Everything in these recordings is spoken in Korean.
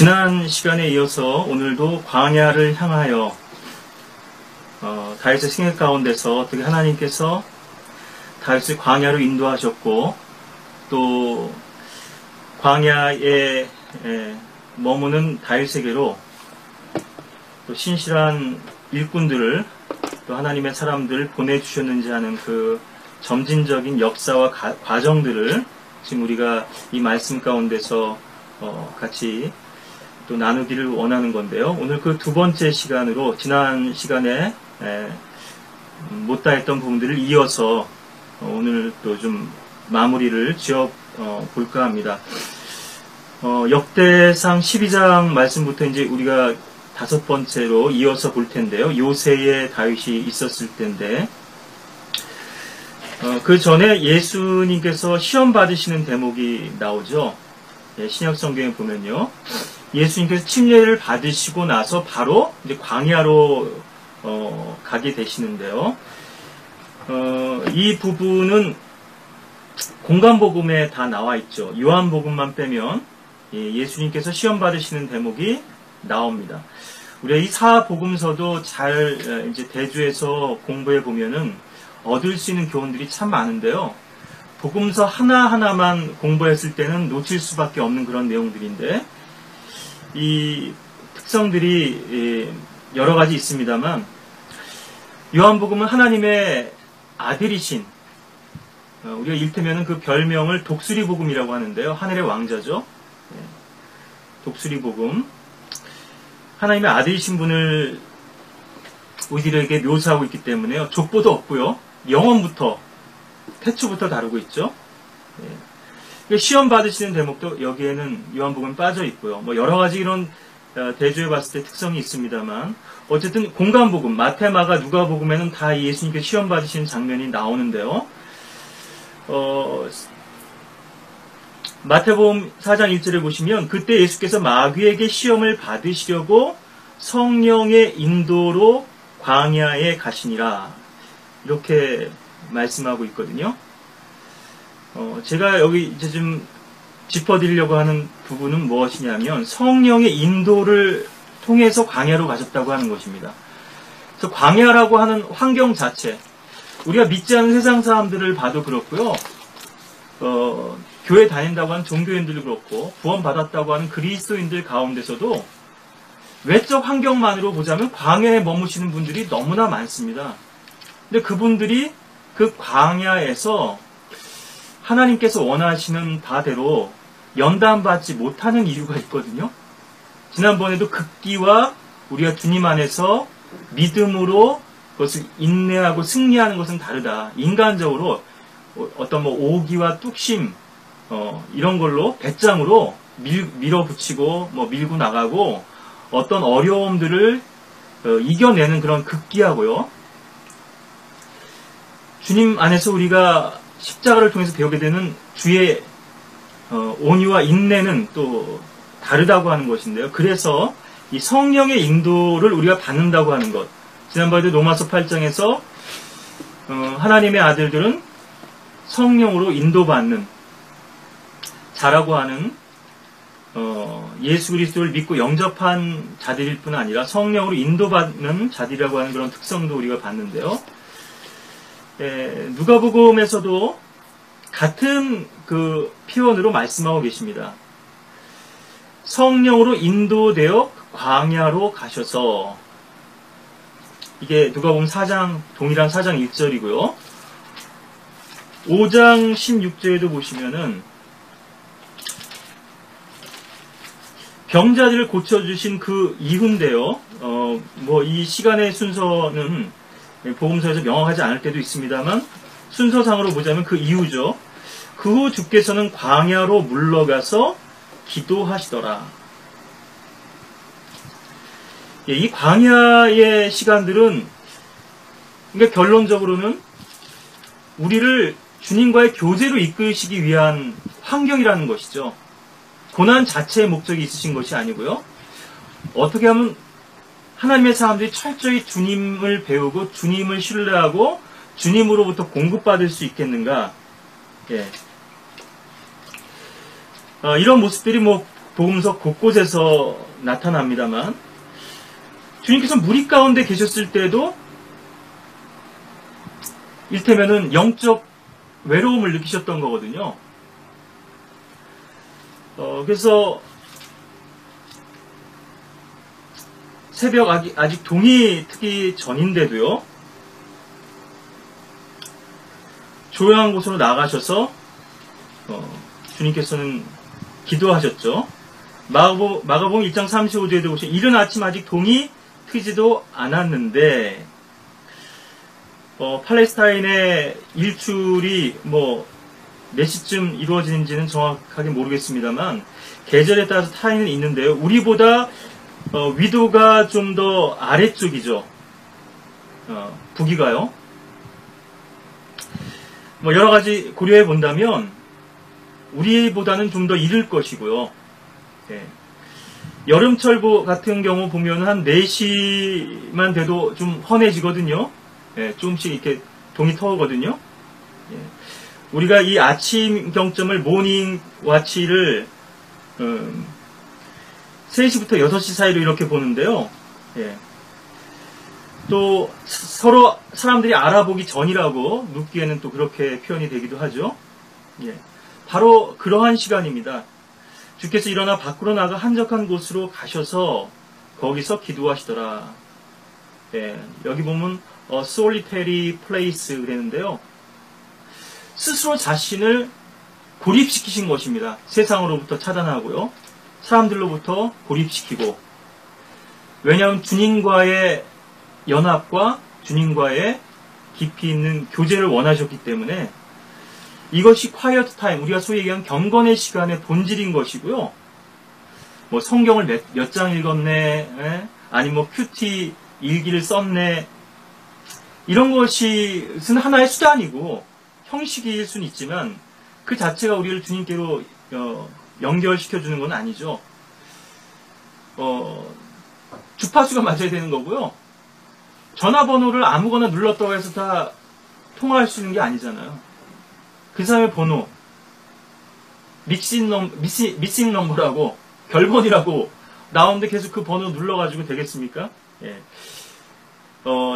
지난 시간에 이어서 오늘도 광야를 향하여 다윗의 생애 가운데서 어떻게 하나님께서 다윗을 광야로 인도하셨고 또 광야에 머무는 다윗에게로 또 신실한 일꾼들을 또 하나님의 사람들을 보내주셨는지 하는 그 점진적인 역사와 과정들을 지금 우리가 이 말씀 가운데서 같이 또 나누기를 원하는 건데요. 오늘 그 두 번째 시간으로 지난 시간에 못다 했던 부분들을 이어서 오늘 또 좀 마무리를 지어 볼까 합니다. 역대상 12장 말씀부터 이제 우리가 다섯 번째로 이어서 볼 텐데요. 요새에 다윗이 있었을 때인데 그 전에 예수님께서 시험 받으시는 대목이 나오죠. 신약 성경에 보면요. 예수님께서 침례를 받으시고 나서 바로 이제 광야로 가게 되시는데요. 이 부분은 공간복음에 다 나와 있죠. 요한복음만 빼면 예수님께서 시험 받으시는 대목이 나옵니다. 우리가 이 사복음서도 잘 이제 대주에서 공부해 보면은 얻을 수 있는 교훈들이 참 많은데요. 복음서 하나하나만 공부했을 때는 놓칠 수밖에 없는 그런 내용들인데 이 특성들이 여러 가지 있습니다만 요한복음은 하나님의 아들이신 우리가 일테면은 그 별명을 독수리복음이라고 하는데요. 하늘의 왕자죠. 독수리복음. 하나님의 아들이신 분을 우리들에게 묘사하고 있기 때문에요. 족보도 없고요. 영원부터 태초부터 다루고 있죠. 시험 받으시는 대목도 여기에는 요한복음에 빠져 있고요. 뭐 여러 가지 이런 대조해 봤을 때 특성이 있습니다만 어쨌든 공간복음, 마태, 마가, 누가복음에는 다 예수님께 시험 받으시는 장면이 나오는데요. 마태복음 4장 1절에 보시면 그때 예수께서 마귀에게 시험을 받으시려고 성령의 인도로 광야에 가시니라 이렇게 말씀하고 있거든요. 제가 여기 이제 좀 짚어드리려고 하는 부분은 무엇이냐면 성령의 인도를 통해서 광야로 가셨다고 하는 것입니다. 그래서 광야라고 하는 환경 자체, 우리가 믿지 않는 세상 사람들을 봐도 그렇고요. 교회 다닌다고 하는 종교인들도 그렇고 구원받았다고 하는 그리스도인들 가운데서도 외적 환경만으로 보자면 광야에 머무시는 분들이 너무나 많습니다. 근데 그분들이 그 광야에서 하나님께서 원하시는 바대로 연단받지 못하는 이유가 있거든요. 지난번에도 극기와 우리가 주님 안에서 믿음으로 그것을 인내하고 승리하는 것은 다르다. 인간적으로 어떤 뭐 오기와 뚝심 이런 걸로 배짱으로 밀어붙이고 뭐 밀고 나가고 어떤 어려움들을 이겨내는 그런 극기하고요. 주님 안에서 우리가 십자가를 통해서 배우게 되는 주의 온유와 인내는 또 다르다고 하는 것인데요. 그래서 이 성령의 인도를 우리가 받는다고 하는 것. 지난번에도 로마서 8장에서 하나님의 아들들은 성령으로 인도받는 자라고 하는 예수 그리스도를 믿고 영접한 자들일 뿐 아니라 성령으로 인도받는 자들이라고 하는 그런 특성도 우리가 봤는데요. 누가복음에서도 같은 그 표현으로 말씀하고 계십니다. 성령으로 인도되어 광야로 가셔서 이게 누가복음 4장 동일한 4장 1절이고요. 5장 16절에도 보시면은 병자들을 고쳐주신 그 이후인데요. 뭐 이 시간의 순서는 복음서에서 명확하지 않을 때도 있습니다만 순서상으로 보자면 그 이후죠. 그 후 주께서는 광야로 물러가서 기도하시더라. 이 광야의 시간들은 그러니까 결론적으로는 우리를 주님과의 교제로 이끄시기 위한 환경이라는 것이죠. 고난 자체의 목적이 있으신 것이 아니고요. 어떻게 하면 하나님의 사람들이 철저히 주님을 배우고 주님을 신뢰하고 주님으로부터 공급받을 수 있겠는가. 이런 모습들이 뭐 복음서 곳곳에서 나타납니다만 주님께서 무리 가운데 계셨을 때도 일테면은 영적 외로움을 느끼셨던 거거든요. 그래서 새벽 아직 동이 트기 전인데도요, 조용한 곳으로 나가셔서 주님께서는 기도하셨죠. 마가복음 1장 35절에도 보시면 이른 아침 아직 동이 트지도 않았는데 팔레스타인의 일출이 몇 시쯤 이루어지는지는 정확하게 모르겠습니다만 계절에 따라서 타인은 있는데요. 우리보다 위도가 좀 더 아래쪽이죠. 북위가요. 여러 가지 고려해 본다면 우리보다는 좀 더 이를 것이고요. 예. 여름철 같은 경우 보면 한 4시만 돼도 좀 헌해지거든요. 예, 조금씩 이렇게 동이 터오거든요. 예. 우리가 이 아침 경점을 모닝 와치를 3시부터 6시 사이로 이렇게 보는데요. 예. 또 서로 사람들이 알아보기 전이라고 묻기에는 또 그렇게 표현이 되기도 하죠. 예. 바로 그러한 시간입니다. 주께서 일어나 밖으로 나가 한적한 곳으로 가셔서 거기서 기도하시더라. 예. 여기 보면 solitary place 그랬는데요. 스스로 자신을 고립시키신 것입니다. 세상으로부터 차단하고요. 사람들로부터 고립시키고. 왜냐하면 주님과의 연합과 주님과의 깊이 있는 교제를 원하셨기 때문에 이것이 quiet time, 우리가 소위 얘기하는 경건의 시간의 본질인 것이고요. 성경을 몇 장 읽었네, 아니 큐티 일기를 썼네, 이런 것은 하나의 수단이고 형식일 수는 있지만 그 자체가 우리를 주님께로 연결시켜주는 건 아니죠. 주파수가 맞아야 되는 거고요. 전화번호를 아무거나 눌렀다고 해서 다 통화할 수 있는 게 아니잖아요. 그 사람의 번호, 미싱 넘버라고, 결번이라고 나오는데 계속 그 번호 눌러가지고 되겠습니까? 예.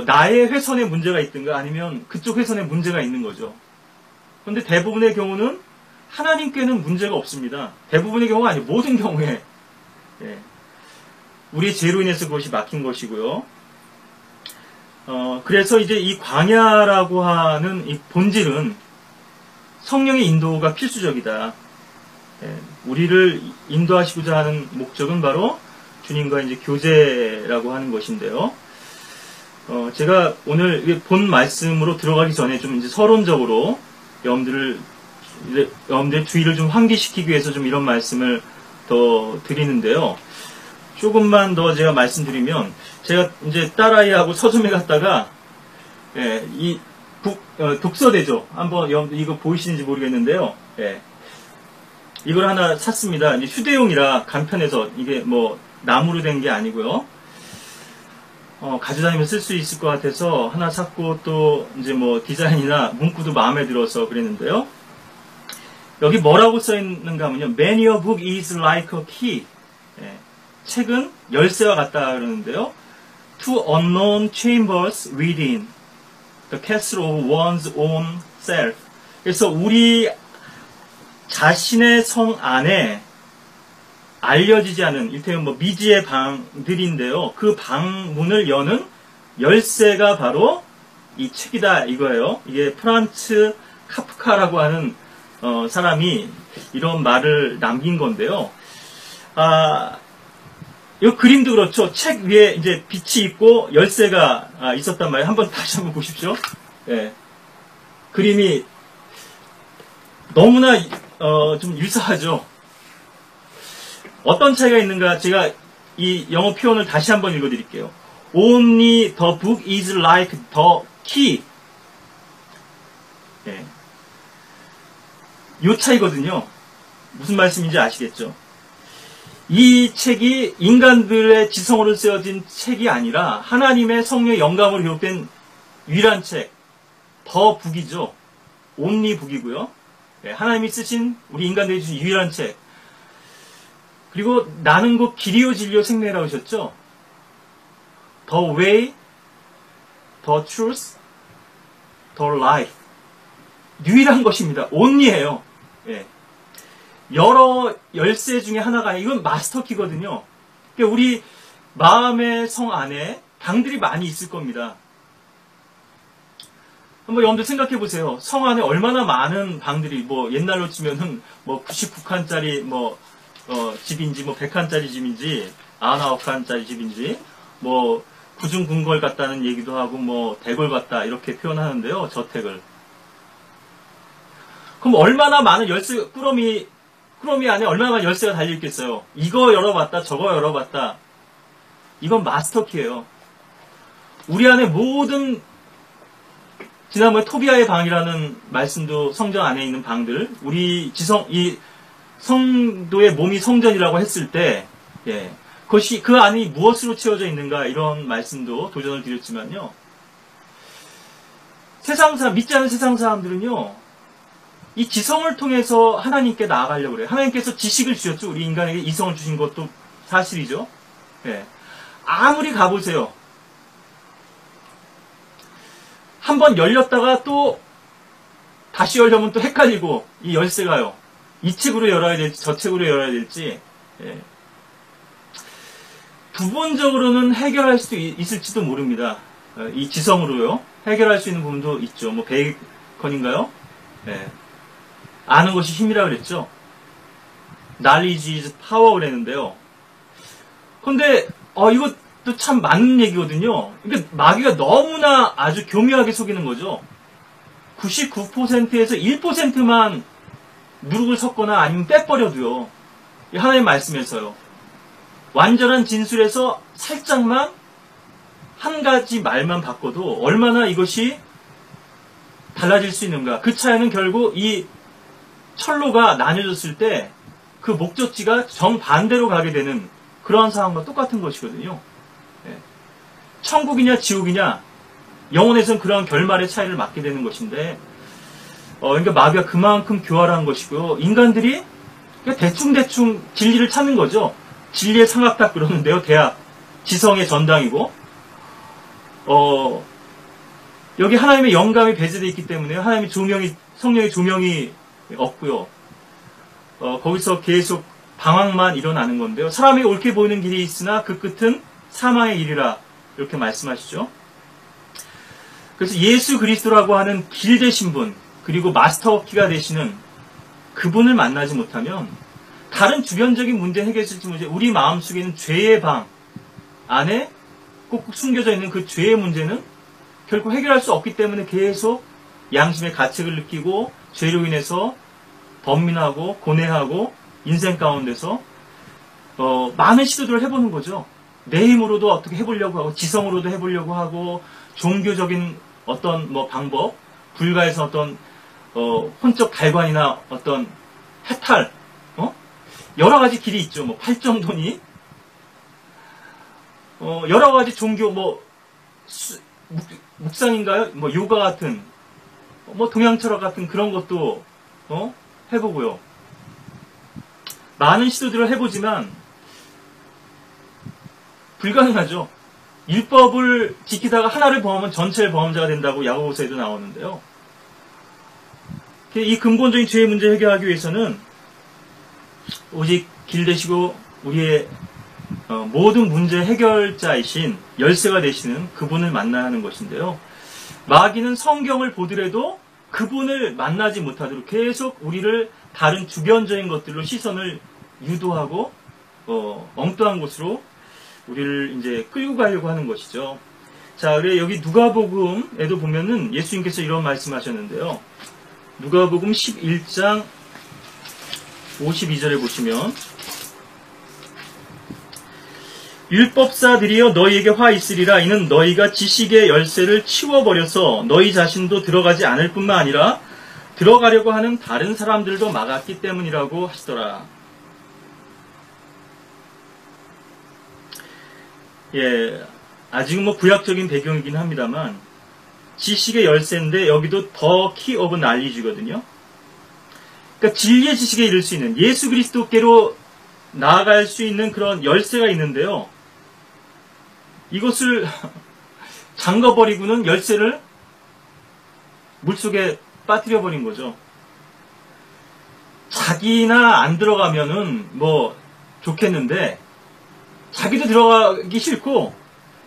나의 회선에 문제가 있든가 아니면 그쪽 회선에 문제가 있는 거죠. 그런데 대부분의 경우는 하나님께는 문제가 없습니다. 대부분의 경우가 아니고 모든 경우에 예. 우리의 죄로 인해서 그것이 막힌 것이고요. 그래서 이제 이 광야라고 하는 이 본질은 성령의 인도가 필수적이다. 예. 우리를 인도하시고자 하는 목적은 바로 주님과 이제 교제라고 하는 것인데요. 제가 오늘 본 말씀으로 들어가기 전에 좀 이제 서론적으로 여러분들의 주의를 좀 환기시키기 위해서 좀 이런 말씀을 더 드리는데요. 조금만 더 제가 말씀드리면, 제가 이제 딸아이하고 서점에 갔다가, 예, 이 독서대죠. 한번 여러분들 이거 보이시는지 모르겠는데요. 예. 이걸 하나 샀습니다. 이제 휴대용이라 간편해서 이게 나무로 된 게 아니고요. 가져다니면 쓸 수 있을 것 같아서 하나 샀고, 또 이제 디자인이나 문구도 마음에 들어서 그랬는데요. 여기 뭐라고 써 있는가 하면요. Many a book is like a key. 예. 책은 열쇠와 같다 그러는데요. To unknown chambers within the castle of one's own self. 그래서 우리 자신의 성 안에 알려지지 않은 이를테면 미지의 방들인데요. 그 방문을 여는 열쇠가 바로 이 책이다 이거예요. 이게 프란츠 카프카라고 하는 사람이 이런 말을 남긴 건데요. 이 그림도 그렇죠. 책 위에 이제 빛이 있고 열쇠가 있었단 말이에요. 다시 한번 보십시오. 예. 그림이 너무나 좀 유사하죠. 어떤 차이가 있는가 제가 이 영어 표현을 다시 한번 읽어드릴게요. Only the book is like the key. 예. 요 차이거든요. 무슨 말씀인지 아시겠죠? 이 책이 인간들의 지성으로 쓰여진 책이 아니라 하나님의 성령의 영감으로 기록된 유일한 책, 더 북이죠. 온리 북이고요. 네, 하나님이 쓰신 우리 인간들이 주신 유일한 책. 그리고 나는 곧 길이요 진리요 생명이라고 하셨죠. The way, the truth, the life. 유일한 것입니다. only예요. 예. 여러 열쇠 중에 하나가 아니라 이건 마스터키거든요. 그러니까 우리 마음의 성 안에 방들이 많이 있을 겁니다. 한번 여러분들 생각해 보세요. 성 안에 얼마나 많은 방들이 뭐 옛날로 치면은 뭐 99칸짜리 뭐 집인지 뭐 100칸짜리 집인지 99칸짜리 집인지 뭐 구중궁궐 같다는 얘기도 하고 뭐 대궐 같다 이렇게 표현하는데요. 저택을. 그럼 얼마나 많은 열쇠 꾸러미 안에 얼마나 많은 열쇠가 달려 있겠어요. 이거 열어봤다 저거 열어봤다. 이건 마스터키예요. 우리 안에 모든 지난번에 토비아의 방이라는 말씀도 성전 안에 있는 방들, 우리 이 성도의 몸이 성전이라고 했을 때, 예, 그것이 그 안이 무엇으로 채워져 있는가 이런 말씀도 도전을 드렸지만요. 세상 사람, 믿지 않는 세상 사람들은요, 이 지성을 통해서 하나님께 나아가려고 그래요. 하나님께서 지식을 주셨죠. 우리 인간에게 이성을 주신 것도 사실이죠. 예. 아무리 가보세요. 한번 열렸다가 또 다시 열려면 또 헷갈리고 이 열쇠가요. 이 책으로 열어야 될지 저 책으로 열어야 될지 예. 부분적으로는 해결할 수 있을지도 모릅니다. 이 지성으로요. 해결할 수 있는 부분도 있죠. 뭐 베이컨인가요? 예. 아는 것이 힘이라 그랬죠. Knowledge is power 그랬는데요. 근데 이것도 참 맞는 얘기거든요. 그러니까 마귀가 너무나 아주 교묘하게 속이는 거죠. 99%에서 1%만 누룩을 섞거나 아니면 빼버려도요. 하나님 말씀에서요. 완전한 진술에서 살짝만 한 가지 말만 바꿔도 얼마나 이것이 달라질 수 있는가. 그 차이는 결국 이 철로가 나뉘어졌을 때 그 목적지가 정반대로 가게 되는 그러한 상황과 똑같은 것이거든요. 예. 천국이냐 지옥이냐 영혼에서는 그러한 결말의 차이를 맞게 되는 것인데 그러니까 마귀가 그만큼 교활한 것이고요. 인간들이 대충대충 진리를 찾는 거죠. 진리의 삼각닭 그러는데요. 대학 지성의 전당이고 여기 하나님의 영감이 배제되어 있기 때문에 하나님의 조명이 성령의 조명이 없고요. 거기서 계속 방황만 일어나는 건데요. 사람에게 옳게 보이는 길이 있으나 그 끝은 사망의 길이라 이렇게 말씀하시죠. 그래서 예수 그리스도라고 하는 길 되신 분 그리고 마스터키가 되시는 그분을 만나지 못하면 다른 주변적인 문제 해결될지 문제 우리 마음속에 있는 죄의 방 안에 꼭 숨겨져 있는 그 죄의 문제는 결국 해결할 수 없기 때문에 계속 양심의 가책을 느끼고 죄로 인해서 번민하고 고뇌하고 인생 가운데서 많은 시도들을 해보는 거죠. 내 힘으로도 어떻게 해보려고 하고 지성으로도 해보려고 하고 종교적인 어떤 뭐 방법 불가에서 어떤 혼적 달관이나 어떤 해탈 여러 가지 길이 있죠. 뭐 팔정도니 여러 가지 종교 뭐 묵상인가요? 뭐 요가 같은 뭐 동양철학 같은 그런 것도 해보고요. 많은 시도들을 해보지만 불가능하죠. 율법을 지키다가 하나를 범하면 전체를 범죄자가 된다고 야고보서에도 나오는데요. 이 근본적인 죄의 문제 해결하기 위해서는 오직 길 되시고 우리의 모든 문제 해결자이신 열쇠가 되시는 그분을 만나야 하는 것인데요. 마귀는 성경을 보더라도 그분을 만나지 못하도록 계속 우리를 다른 주변적인 것들로 시선을 유도하고 엉뚱한 곳으로 우리를 이제 끌고 가려고 하는 것이죠. 자, 그래 여기 누가복음에도 보면은 예수님께서 이런 말씀하셨는데요. 누가복음 11장 52절에 보시면 율법사들이여 너희에게 화 있으리라. 이는 너희가 지식의 열쇠를 치워버려서 너희 자신도 들어가지 않을 뿐만 아니라 들어가려고 하는 다른 사람들도 막았기 때문이라고 하시더라. 예, 아직은 뭐 구약적인 배경이긴 합니다만 지식의 열쇠인데 여기도 더 키 오브 날리지거든요. 그러니까 진리의 지식에 이를 수 있는 예수 그리스도께로 나아갈 수 있는 그런 열쇠가 있는데요. 이것을 잠궈버리고는 열쇠를 물속에 빠뜨려버린 거죠. 자기나 안 들어가면은 뭐 좋겠는데 자기도 들어가기 싫고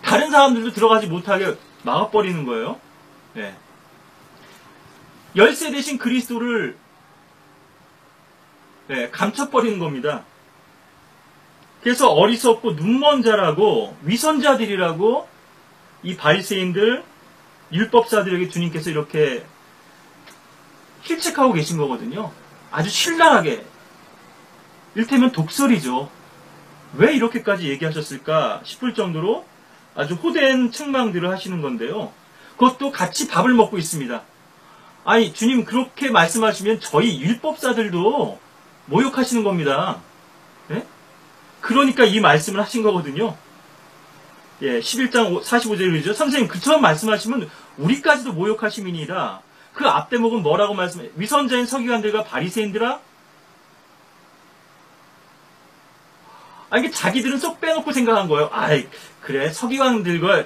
다른 사람들도 들어가지 못하게 막아버리는 거예요. 네. 열쇠 대신 그리스도를 감춰버리는 겁니다. 그래서 어리석고 눈먼 자라고 위선자들이라고 이 바리새인들 율법사들에게 주님께서 이렇게 힐책하고 계신 거거든요. 아주 신랄하게. 일테면 독설이죠. 왜 이렇게까지 얘기하셨을까 싶을 정도로 아주 호된 책망들을 하시는 건데요. 그것도 같이 밥을 먹고 있습니다. 아니, 주님 그렇게 말씀하시면 저희 율법사들도 모욕하시는 겁니다. 네? 그러니까 이 말씀을 하신 거거든요. 11장 45절에 그러죠. 선생님, 그처럼 말씀하시면 우리까지도 모욕하심이니이다. 그 앞대목은 뭐라고 말씀해요? 위선자인 서기관들과 바리새인들아? 이게 자기들은 쏙 빼놓고 생각한 거예요. 그래, 서기관들과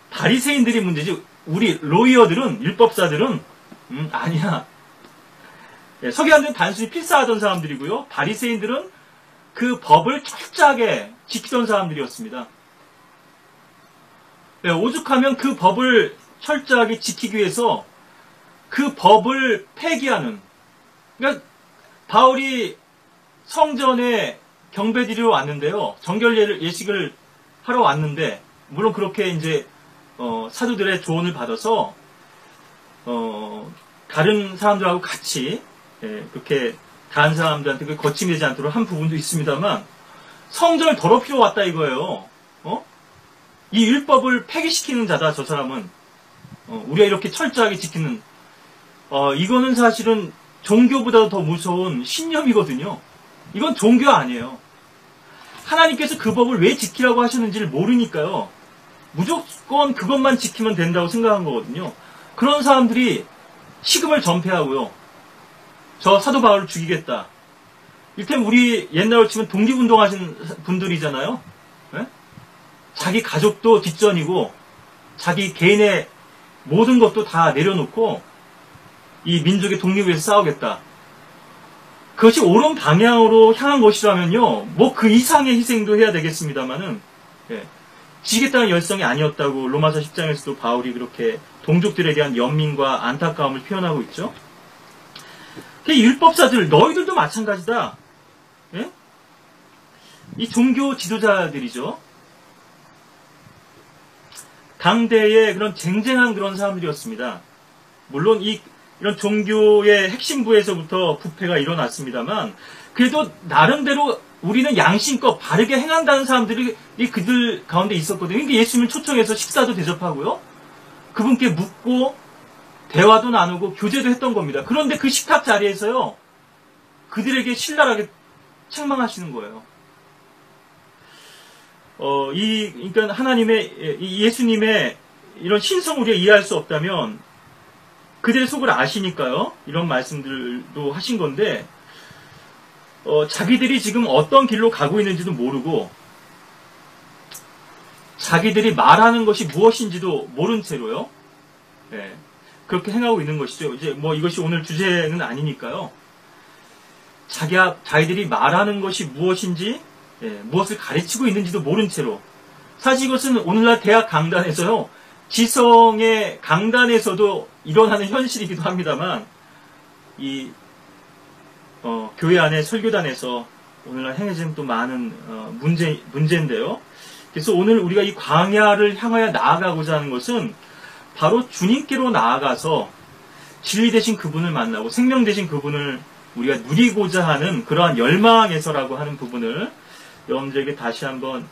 바리새인들이 문제지. 우리 로이어들은, 율법사들은, 아니야. 서기관들은 단순히 필사하던 사람들이고요. 바리새인들은 그 법을 철저하게 지키던 사람들이었습니다. 오죽하면 그 법을 철저하게 지키기 위해서 그 법을 폐기하는, 그러니까 바울이 성전에 경배드리러 왔는데요. 정결 예식을 하러 왔는데, 물론 그렇게 이제 사도들의 조언을 받아서 다른 사람들하고 같이 그렇게 다른 사람들한테 거침이 되지 않도록 한 부분도 있습니다만, 성전을 더럽히러 왔다 이거예요. 이 율법을 폐기시키는 자다, 저 사람은. 우리가 이렇게 철저하게 지키는, 이거는 사실은 종교보다도 더 무서운 신념이거든요. 이건 종교 아니에요. 하나님께서 그 법을 왜 지키라고 하셨는지를 모르니까요. 무조건 그것만 지키면 된다고 생각한 거거든요. 그런 사람들이 식음을 전폐하고요. 저 사도 바울을 죽이겠다. 이를테면 우리 옛날로 치면 독립운동하신 분들이잖아요. 네? 자기 가족도 뒷전이고 자기 개인의 모든 것도 다 내려놓고 이 민족의 독립을 위해서 싸우겠다. 그것이 옳은 방향으로 향한 것이라면요, 뭐 그 이상의 희생도 해야 되겠습니다만은, 지겠다는 열성이 아니었다고 로마서 10장에서도 바울이 그렇게 동족들에 대한 연민과 안타까움을 표현하고 있죠. 율법사들, 너희들도 마찬가지다. 이 종교 지도자들이죠. 당대의 그런 쟁쟁한 그런 사람들이었습니다. 물론 이런 종교의 핵심부에서부터 부패가 일어났습니다만, 그래도 나름대로 우리는 양심껏 바르게 행한다는 사람들이 그들 가운데 있었거든요. 그러니까 예수님을 초청해서 식사도 대접하고요. 그분께 묻고 대화도 나누고 교제도 했던 겁니다. 그런데 그 식탁 자리에서요, 그들에게 신랄하게 책망하시는 거예요. 그러니까 하나님의, 예수님의 이런 신성을 우리가 이해할 수 없다면, 그들의 속을 아시니까요, 이런 말씀들도 하신 건데, 자기들이 지금 어떤 길로 가고 있는지도 모르고, 자기들이 말하는 것이 무엇인지도 모른 채로요, 그렇게 행하고 있는 것이죠. 이제 뭐 이것이 오늘 주제는 아니니까요. 자기들이 말하는 것이 무엇인지, 무엇을 가르치고 있는지도 모른 채로. 사실 이것은 오늘날 대학 강단에서요, 지성의 강단에서도 일어나는 현실이기도 합니다만, 교회 안에 설교단에서 오늘날 행해지는 또 많은 문제인데요. 그래서 오늘 우리가 이 광야를 향하여 나아가고자 하는 것은 바로 주님께로 나아가서 진리 되신 그분을 만나고 생명 되신 그분을 우리가 누리고자 하는 그러한 열망에서라고 하는 부분을 여러분들에게 다시 한번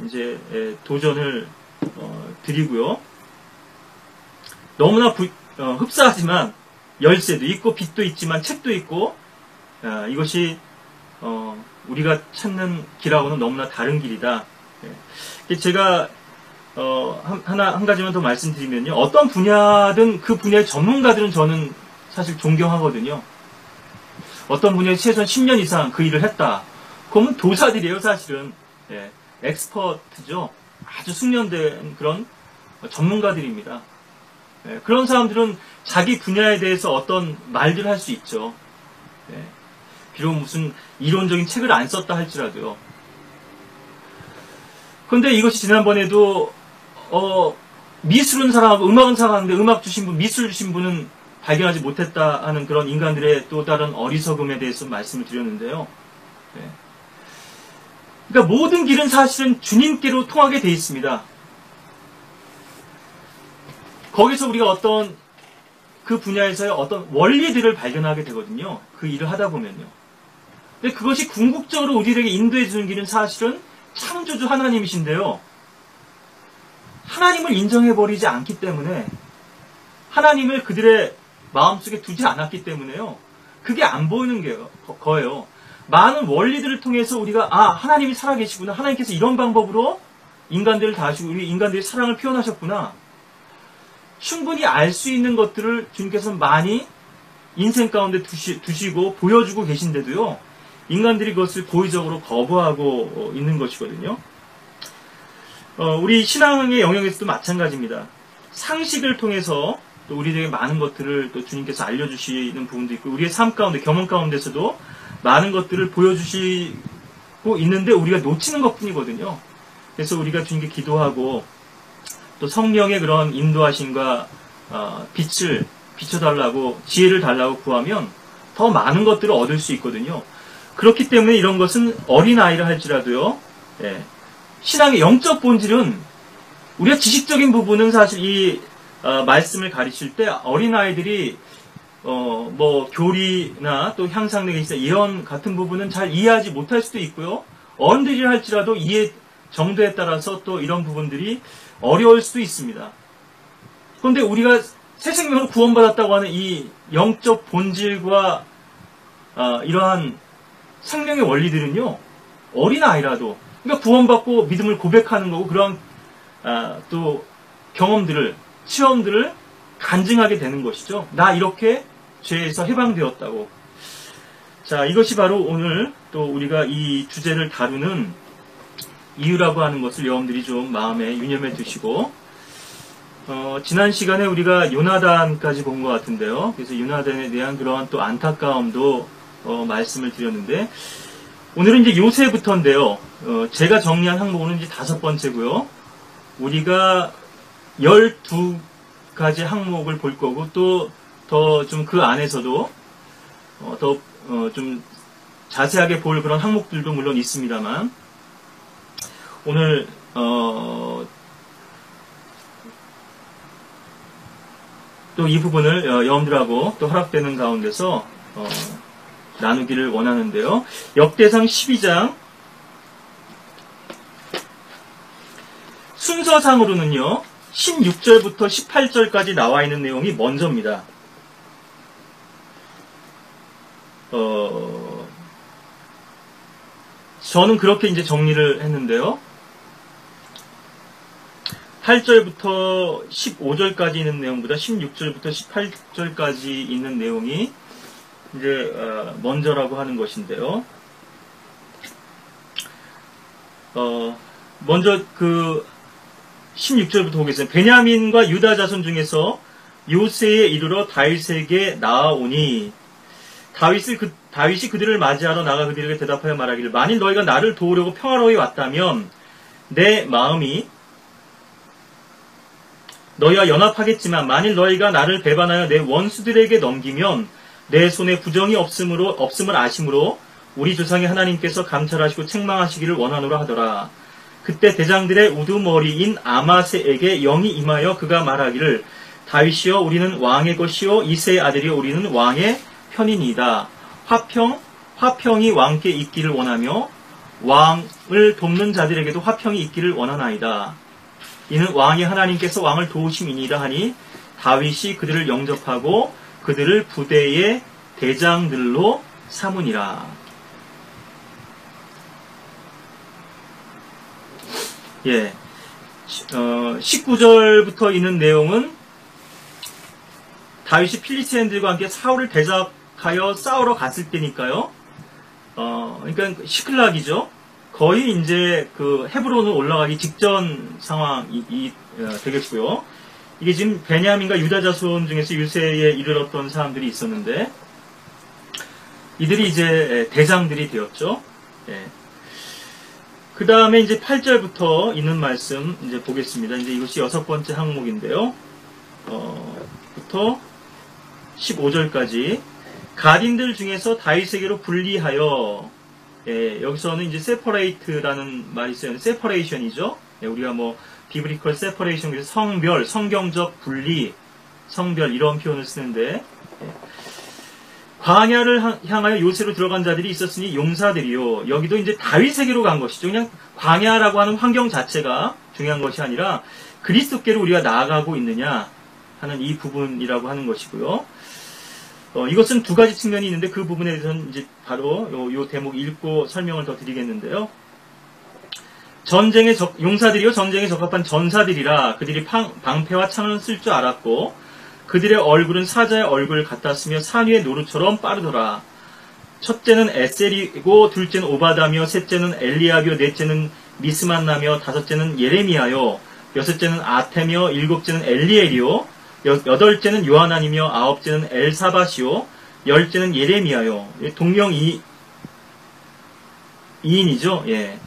이제 도전을 드리고요. 너무나 흡사하지만 열쇠도 있고 빛도 있지만 책도 있고, 이것이 우리가 찾는 길하고는 너무나 다른 길이다. 제가 한 가지만 더 말씀드리면요, 어떤 분야든 그 분야의 전문가들은 저는 사실 존경하거든요. 어떤 분야에 최소한 10년 이상 그 일을 했다. 보면 도사들이에요, 사실은. 예, 엑스퍼트죠. 아주 숙련된 그런 전문가들입니다. 예, 그런 사람들은 자기 분야에 대해서 어떤 말들을 할 수 있죠. 예, 비록 무슨 이론적인 책을 안 썼다 할지라도요. 그런데 이것이 지난번에도 미술은 사랑하고 음악은 사랑하는데 음악 주신 분, 미술 주신 분은 발견하지 못했다 하는 그런 인간들의 또 다른 어리석음에 대해서 말씀을 드렸는데요. 예. 그러니까 모든 길은 사실은 주님께로 통하게 되어 있습니다. 거기서 우리가 어떤 그 분야에서의 어떤 원리들을 발견하게 되거든요. 그 일을 하다 보면요. 근데 그것이 궁극적으로 우리에게 인도해 주는 길은 사실은 창조주 하나님이신데요. 하나님을 인정해버리지 않기 때문에, 하나님을 그들의 마음속에 두지 않았기 때문에요. 그게 안 보이는 거예요. 많은 원리들을 통해서 우리가 하나님이 살아계시구나. 하나님께서 이런 방법으로 인간들을 다 하시고 우리 인간들의 사랑을 표현하셨구나. 충분히 알 수 있는 것들을 주님께서 많이 인생 가운데 두시고 보여주고 계신데도요. 인간들이 그것을 고의적으로 거부하고 있는 것이거든요. 우리 신앙의 영역에서도 마찬가지입니다. 상식을 통해서 또 우리에게 많은 것들을 또 주님께서 알려주시는 부분도 있고, 우리의 삶 가운데, 경험 가운데서도 많은 것들을 보여주시고 있는데 우리가 놓치는 것 뿐이거든요. 그래서 우리가 주님께 기도하고 또 성령의 그런 인도하심과 빛을 비춰달라고, 지혜를 달라고 구하면 더 많은 것들을 얻을 수 있거든요. 그렇기 때문에 이런 것은 어린아이라 할지라도요, 예, 신앙의 영적 본질은, 우리가 지식적인 부분은 사실 이 말씀을 가르칠 때 어린아이들이 교리나 또 향상되게 있어 예언 같은 부분은 잘 이해하지 못할 수도 있고요. 어른들이라 할지라도 이해 정도에 따라서 또 이런 부분들이 어려울 수도 있습니다. 그런데 우리가 새 생명으로 구원받았다고 하는 이 영적 본질과 이러한 생명의 원리들은요, 어린아이라도, 그러니까 구원받고 믿음을 고백하는 거고, 그런 또 경험들을, 체험들을 간증하게 되는 것이죠. 나 이렇게 죄에서 해방되었다고. 자, 이것이 바로 오늘 또 우리가 이 주제를 다루는 이유라고 하는 것을 여러분들이 좀 마음에 유념해 두시고, 지난 시간에 우리가 요나단까지 본 것 같은데요. 그래서 요나단에 대한 그러한 또 안타까움도 말씀을 드렸는데, 오늘은 이제 요새부터인데요. 제가 정리한 항목은 이제 5번째고요. 우리가 12가지 항목을 볼 거고, 또 더 좀 그 안에서도 더 좀 자세하게 볼 그런 항목들도 물론 있습니다만, 오늘 또 이 부분을 여러분들하고 또 허락되는 가운데서 나누기를 원하는데요. 역대상 12장 순서상으로는요, 16절부터 18절까지 나와 있는 내용이 먼저입니다. 저는 그렇게 이제 정리를 했는데요. 8절부터 15절까지 있는 내용보다 16절부터 18절까지 있는 내용이 이제 먼저라고 하는 것인데요. 먼저 그 16절부터 보겠습니다. 베냐민과 유다 자손 중에서 요새에 이르러 다윗에게 나아오니 다윗이 그들을 맞이하러 나가 그들에게 대답하여 말하기를, 만일 너희가 나를 도우려고 평화로이 왔다면 내 마음이 너희와 연합하겠지만, 만일 너희가 나를 배반하여 내 원수들에게 넘기면 내 손에 부정이 없음을 아심으로 우리 조상의 하나님께서 감찰하시고 책망하시기를 원하노라 하더라. 그때 대장들의 우두머리인 아마세에게 영이 임하여 그가 말하기를, 다윗이여 우리는 왕의 것이요 이새의 아들이여 우리는 왕의 편이니이다. 화평이 왕께 있기를 원하며 왕을 돕는 자들에게도 화평이 있기를 원하나이다. 이는 왕의 하나님께서 왕을 도우심이니이다 하니 다윗이 그들을 영접하고 그들을 부대의 대장들로 삼으니라. 예, 19절부터 있는 내용은 다윗이 필리스티인들과 함께 사울을 대적하여 싸우러 갔을 때니까요. 그러니까 시클락이죠. 거의 이제 그 헤브론으로 올라가기 직전 상황이 되겠고요. 이게 지금 베냐민과 유다 자손 중에서 유세에 이르렀던 사람들이 있었는데 이들이 이제 대장들이 되었죠. 예. 그 다음에 이제 8절부터 있는 말씀 이제 보겠습니다. 이제 이것이 6번째 항목인데요. 부터 15절까지 가딘들 중에서 다윗에게로 분리하여, 예, 여기서는 이제 separate라는 말이 있어요. separation이죠. 예, 우리가 뭐 biblical separation, 그래서 성별, 성경적 분리, 성별 이런 표현을 쓰는데, 예. 광야를 향하여 요새로 들어간 자들이 있었으니 용사들이요. 여기도 이제 다윗에게로 간 것이죠. 그냥 광야라고 하는 환경 자체가 중요한 것이 아니라 그리스도께로 우리가 나아가고 있느냐 하는 이 부분이라고 하는 것이고요. 이것은 두 가지 측면이 있는데 그 부분에 대해서는 이제 바로 요 대목 읽고 설명을 더 드리겠는데요. 용사들이요 전쟁에 적합한 전사들이라 그들이 방패와 창을 쓸 줄 알았고 그들의 얼굴은 사자의 얼굴 같았으며 산 위의 노루처럼 빠르더라. 첫째는 에셀이고 둘째는 오바다며 셋째는 엘리압이요 넷째는 미스만나며 다섯째는 예레미야요 여섯째는 아테며 일곱째는 엘리엘이요 여덟째는 요하나니며 아홉째는 엘사밧이요 열째는 예레미야요. 동명 이인이죠. 예.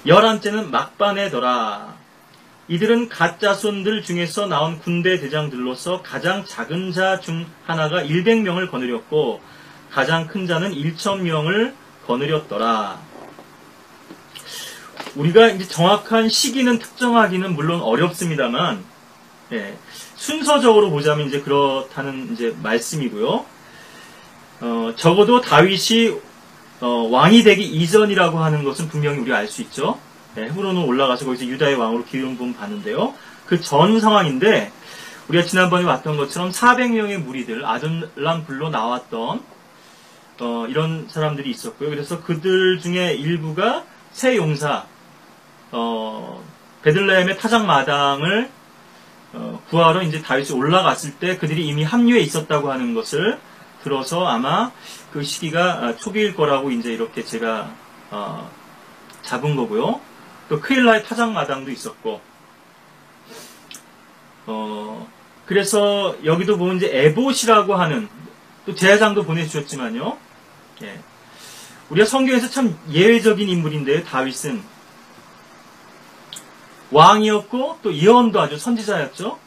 11째는 막바네더라. 이들은 갓자손들 중에서 나온 군대 대장들로서 가장 작은 자 중 하나가 100명을 거느렸고 가장 큰 자는 1000명을 거느렸더라. 우리가 이제 정확한 시기는 특정하기는 물론 어렵습니다만, 예, 순서적으로 보자면 이제 그렇다는 이제 말씀이고요. 적어도 다윗이 왕이 되기 이전이라고 하는 것은 분명히 우리가 알 수 있죠. 네, 헤브론으로 올라가서 거기서 유다의 왕으로 기름 부음 받는데요. 그 전 상황인데 우리가 지난번에 봤던 것처럼 400명의 무리들 아둘람불로 나왔던 이런 사람들이 있었고요. 그래서 그들 중에 일부가 새 용사 베들레헴의 타작 마당을 구하러 이제 다윗이 올라갔을 때 그들이 이미 합류해 있었다고 하는 것을 들어서 아마 그 시기가 초기일 거라고 이제 이렇게 제가 잡은 거고요. 또 크일라의 타작마당도 있었고, 그래서 여기도 보면 이제 에봇이라고 하는, 또 제사장도 보내주셨지만요. 예. 우리가 성경에서 참 예외적인 인물인데요, 다윗은. 왕이었고, 또 예언도 아주 선지자였죠.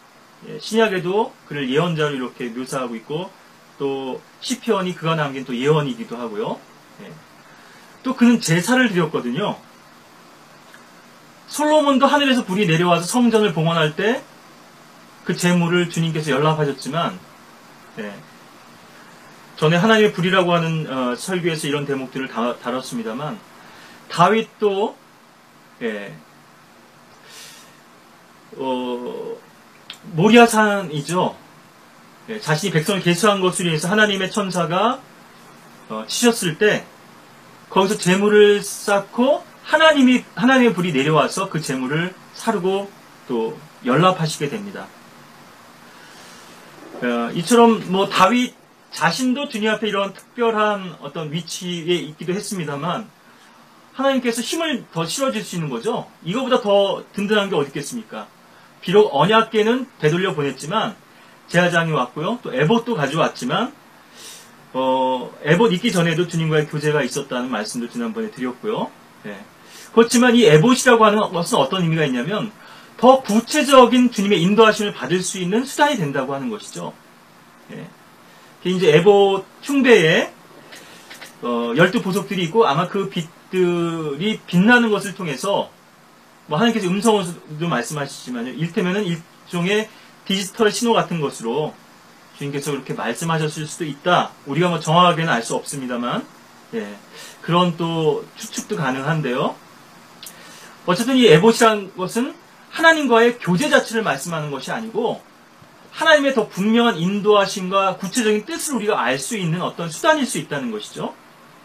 예, 신약에도 그를 예언자로 이렇게 묘사하고 있고, 또 시편이 그가 남긴 또 예언이기도 하고요. 예. 또 그는 제사를 드렸거든요. 솔로몬도 하늘에서 불이 내려와서 성전을 봉헌할 때 그 제물을 주님께서 연락하셨지만, 예, 전에 하나님의 불이라고 하는 설교에서 이런 대목들을 다뤘습니다만 다윗도, 예, 모리아산이죠. 예, 자신이 백성을 계수한 것으로 인해서 하나님의 천사가 치셨을 때 거기서 제물을 쌓고 하나님의 불이 내려와서 그 제물을 사르고 또 연락하시게 됩니다. 이처럼 뭐 다윗 자신도 주님 앞에 이런 특별한 어떤 위치에 있기도 했습니다만 하나님께서 힘을 더 실어줄 수 있는 거죠. 이거보다 더 든든한 게 어디 있겠습니까? 비록 언약궤는 되돌려 보냈지만 제사장이 왔고요. 또 에봇도 가져왔지만 에봇 있기 전에도 주님과의 교제가 있었다는 말씀도 지난번에 드렸고요. 예. 그렇지만 이 에봇이라고 하는 것은 어떤 의미가 있냐면 더 구체적인 주님의 인도하심을 받을 수 있는 수단이 된다고 하는 것이죠. 예. 이제 에봇 흉배에 12보석들이 있고 아마 그 빛들이 빛나는 것을 통해서 뭐 하나님께서 음성으로도 말씀하시지만요. 일테면은 일종의 디지털 신호 같은 것으로 주님께서 그렇게 말씀하셨을 수도 있다. 우리가 뭐 정확하게는 알 수 없습니다만, 예, 그런 또 추측도 가능한데요. 어쨌든 이 에봇이라는 것은 하나님과의 교제 자체를 말씀하는 것이 아니고 하나님의 더 분명한 인도하심과 구체적인 뜻을 우리가 알 수 있는 어떤 수단일 수 있다는 것이죠.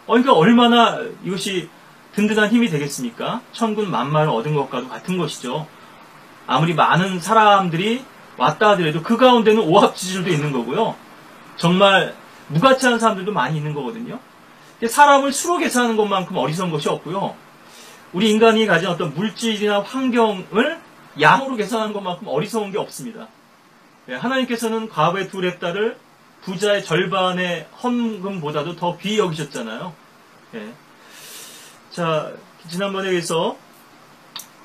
그러니까 얼마나 이것이 든든한 힘이 되겠습니까? 천군 만마를 얻은 것과도 같은 것이죠. 아무리 많은 사람들이 왔다 하더라도 그 가운데는 오합지졸도 있는 거고요. 정말 무가치한 사람들도 많이 있는 거거든요. 사람을 수로 계산하는 것만큼 어리석은 것이 없고요. 우리 인간이 가진 어떤 물질이나 환경을 양으로 계산하는 것만큼 어리석은 게 없습니다. 하나님께서는 과부의 두 렙달을 부자의 절반의 헌금보다도 더 귀히 여기셨잖아요. 자, 지난번에서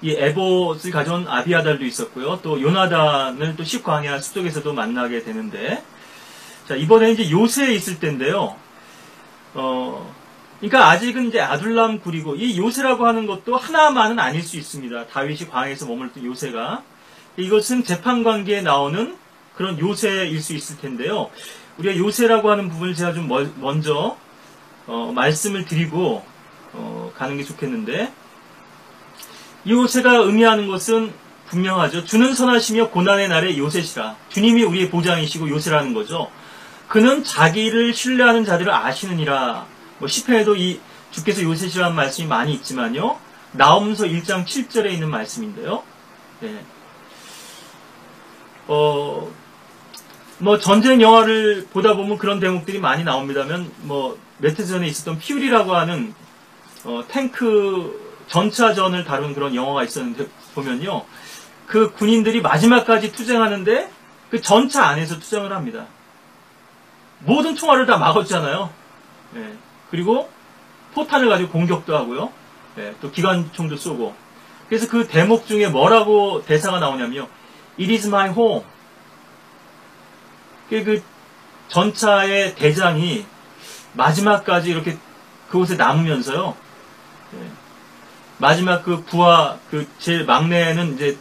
이 에봇을 가져온 아비아달도 있었고요. 또 요나단을 또 십광야 숲속에서도 만나게 되는데, 자, 이번에 이제 요새에 있을 때인데요. 그러니까 아직은 이제 아둘람 굴이고, 이 요새라고 하는 것도 하나만은 아닐 수 있습니다. 다윗이 광야에서 머물던 요새가. 이것은 재판관계에 나오는 그런 요새일 수 있을 텐데요. 우리가 요새라고 하는 부분을 제가 좀 먼저 말씀을 드리고 가는 게 좋겠는데, 이 요새가 의미하는 것은 분명하죠. 주는 선하시며 고난의 날에 요새시라. 주님이 우리의 보장이시고 요새라는 거죠. 그는 자기를 신뢰하는 자들을 아시느니라. 시편에도 이 주께서 요새시라는 말씀이 많이 있지만요. 나홈서 1장 7절에 있는 말씀인데요. 전쟁 영화를 보다 보면 그런 대목들이 많이 나옵니다만, 몇 해 전에 있었던 퓨리라고 하는 탱크 전차전을 다룬 그런 영화가 있었는데 보면요, 그 군인들이 마지막까지 투쟁하는데 그 전차 안에서 투쟁을 합니다. 모든 총알을 다 막았잖아요. 그리고 포탄을 가지고 공격도 하고요. 또 기관총도 쏘고. 그래서 그 대목 중에 뭐라고 대사가 나오냐면요, It is my home. 그 전차의 대장이 마지막까지 이렇게 그곳에 남으면서요. 마지막 그 부하, 제일 막내는 이제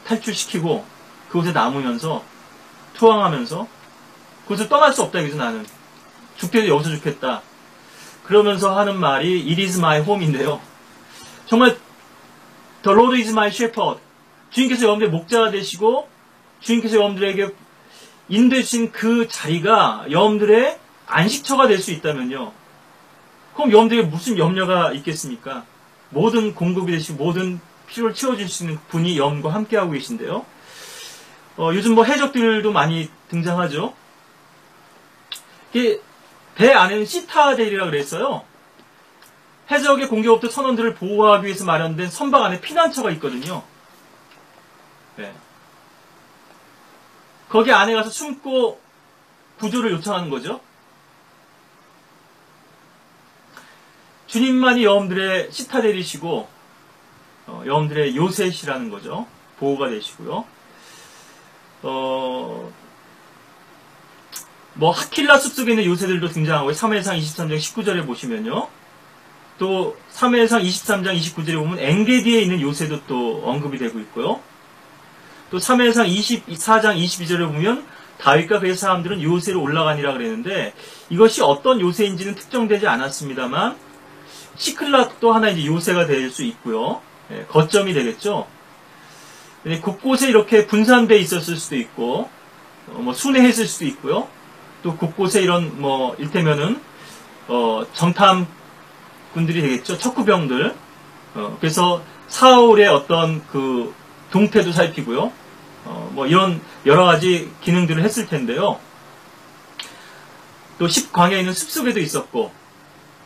탈출시키고 그곳에 남으면서 투항하면서 그곳을 떠날 수 없다. 그래서 나는 죽겠다, 여기서 죽겠다. 그러면서 하는 말이 It is my home인데요. 정말 The Lord is my shepherd. 주님께서 여러분들의 목자가 되시고 주님께서 여러분들에게 인도해주신 그 자리가 여러분들의 안식처가 될 수 있다면요. 그럼 여러분들에게 무슨 염려가 있겠습니까? 모든 공급이 되시고 모든 필요를 채워줄 수 있는 분이 여러분과 함께하고 계신데요. 요즘 해적들도 많이 등장하죠. 배 안에는 시타델이라 그랬어요. 해적의 공격부터 선원들을 보호하기 위해서 마련된 선박 안에 피난처가 있거든요. 거기 안에 가서 숨고 구조를 요청하는 거죠. 주님만이 여러분들의 시타델이시고 여러분들의 요새시라는 거죠. 보호가 되시고요. 하킬라 숲속에 있는 요새들도 등장하고 3회상 23장 19절에 보시면요. 또 3회상 23장 29절에 보면 엔게디에 있는 요새도 또 언급이 되고 있고요. 또 3회상 24장 22절에 보면 다윗과 그의 사람들은 요새로 올라가니라 그랬는데, 이것이 어떤 요새인지는 특정되지 않았습니다만 시클락도 하나 이제 요새가 될 수 있고요. 거점이 되겠죠. 곳곳에 이렇게 분산되어 있었을 수도 있고, 순회했을 수도 있고요. 또 곳곳에 이런 일테면은 정탐꾼들이 되겠죠. 척후병들. 그래서 사울의 어떤 그 동태도 살피고요. 이런 여러 가지 기능들을 했을 텐데요. 또 광야에 있는 숲속에도 있었고,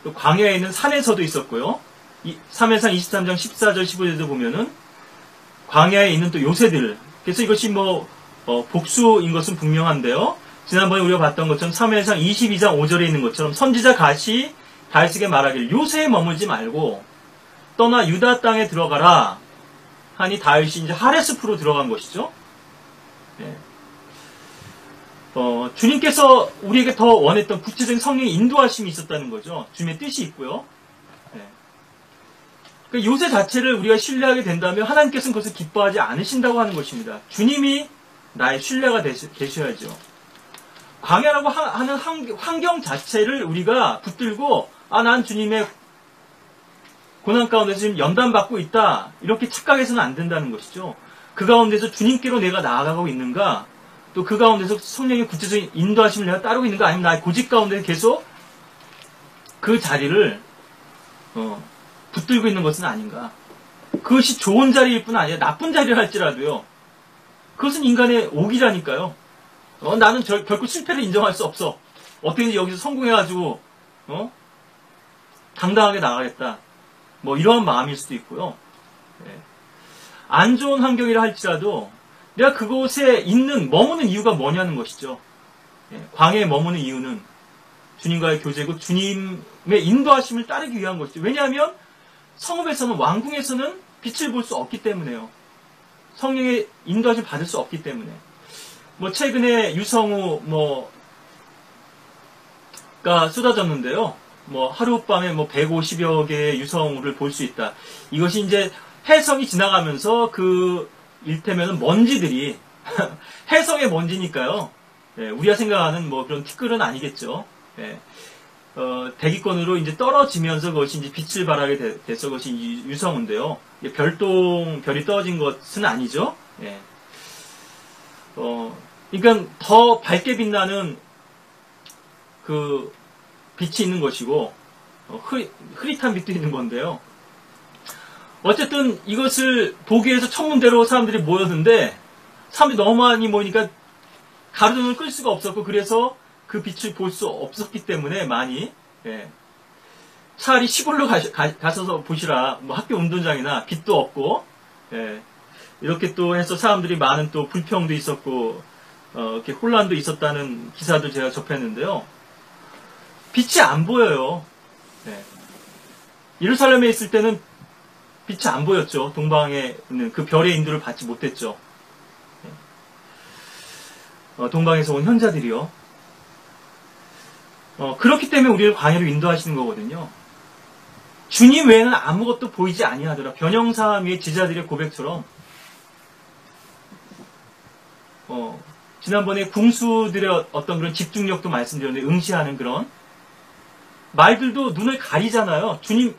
또 광야에 있는 산에서도 있었고요. 3회상 23장 14절 15절에도 보면은 광야에 있는 또 요새들. 그래서 이것이 복수인 것은 분명한데요. 지난번에 우리가 봤던 것처럼 3회상 22장 5절에 있는 것처럼 선지자 갓이 다윗에게 말하기를 요새에 머물지 말고 떠나 유다 땅에 들어가라 하니 다윗이 이제 하레스프로 들어간 것이죠. 주님께서 우리에게 더 원했던 구체적인 성령의 인도하심이 있었다는 거죠. 주님의 뜻이 있고요. 그러니까 요새 자체를 우리가 신뢰하게 된다면 하나님께서는 그것을 기뻐하지 않으신다고 하는 것입니다. 주님이 나의 신뢰가 되셔야죠. 광야라고 하는 환경 자체를 우리가 붙들고 난 주님의 고난 가운데서 지금 연단받고 있다, 이렇게 착각해서는 안 된다는 것이죠. 그 가운데서 주님께로 내가 나아가고 있는가, 또 그 가운데서 성령의 구체적인 인도하심을 내가 따르고 있는가, 아니면 나의 고집 가운데 계속 그 자리를 붙들고 있는 것은 아닌가. 그것이 좋은 자리일 뿐 아니라 나쁜 자리를 할지라도요, 그것은 인간의 옥이라니까요. 나는 결코 실패를 인정할 수 없어. 어떻게든지 여기서 성공해가지고 당당하게 나가겠다. 뭐 이러한 마음일 수도 있고요. 예. 안 좋은 환경이라 할지라도 내가 그곳에 머무는 이유가 뭐냐는 것이죠. 예. 광야에 머무는 이유는 주님과의 교제고 주님의 인도하심을 따르기 위한 것이죠. 왜냐하면 성읍에서는, 왕궁에서는 빛을 볼 수 없기 때문에요. 성령의 인도하심을 받을 수 없기 때문에. 뭐 최근에 유성우 가 쏟아졌는데요. 뭐 하룻밤에 150여 개의 유성우를 볼 수 있다. 이것이 이제 해성이 지나가면서 그 일테면은 먼지들이 해성의 먼지니까요. 예, 우리가 생각하는 그런 티끌은 아니겠죠. 예. 대기권으로 이제 떨어지면서 그것이 이제 빛을 발하게 돼서 그것이 유성우인데요. 별이 떨어진 것은 아니죠. 예. 그러니까 더 밝게 빛나는 그 빛이 있는 것이고, 흐릿한 빛도 있는 건데요. 어쨌든 이것을 보기 위해서 천문대로 사람들이 모였는데, 사람들이 너무 많이 모이니까 가로등을 끌 수가 없었고, 그래서 그 빛을 볼 수 없었기 때문에 많이, 예. 차라리 시골로 가셔서 보시라. 학교 운동장이나 빛도 없고, 예. 이렇게 또 해서 사람들이 많은 또 불평도 있었고, 이렇게 혼란도 있었다는 기사도 제가 접했는데요. 빛이 안 보여요. 예. 예루살렘에 있을 때는 빛이 안 보였죠. 동방에 있는 그 별의 인도를 받지 못했죠. 예. 동방에서 온 현자들이요. 그렇기 때문에 우리를 광야로 인도하시는 거거든요. 주님 외에는 아무것도 보이지 아니하더라. 변형사함의 지자들의 고백처럼, 지난번에 궁수들의 어떤 그런 집중력도 말씀드렸는데, 응시하는 그런 말들도 눈을 가리잖아요. 주님,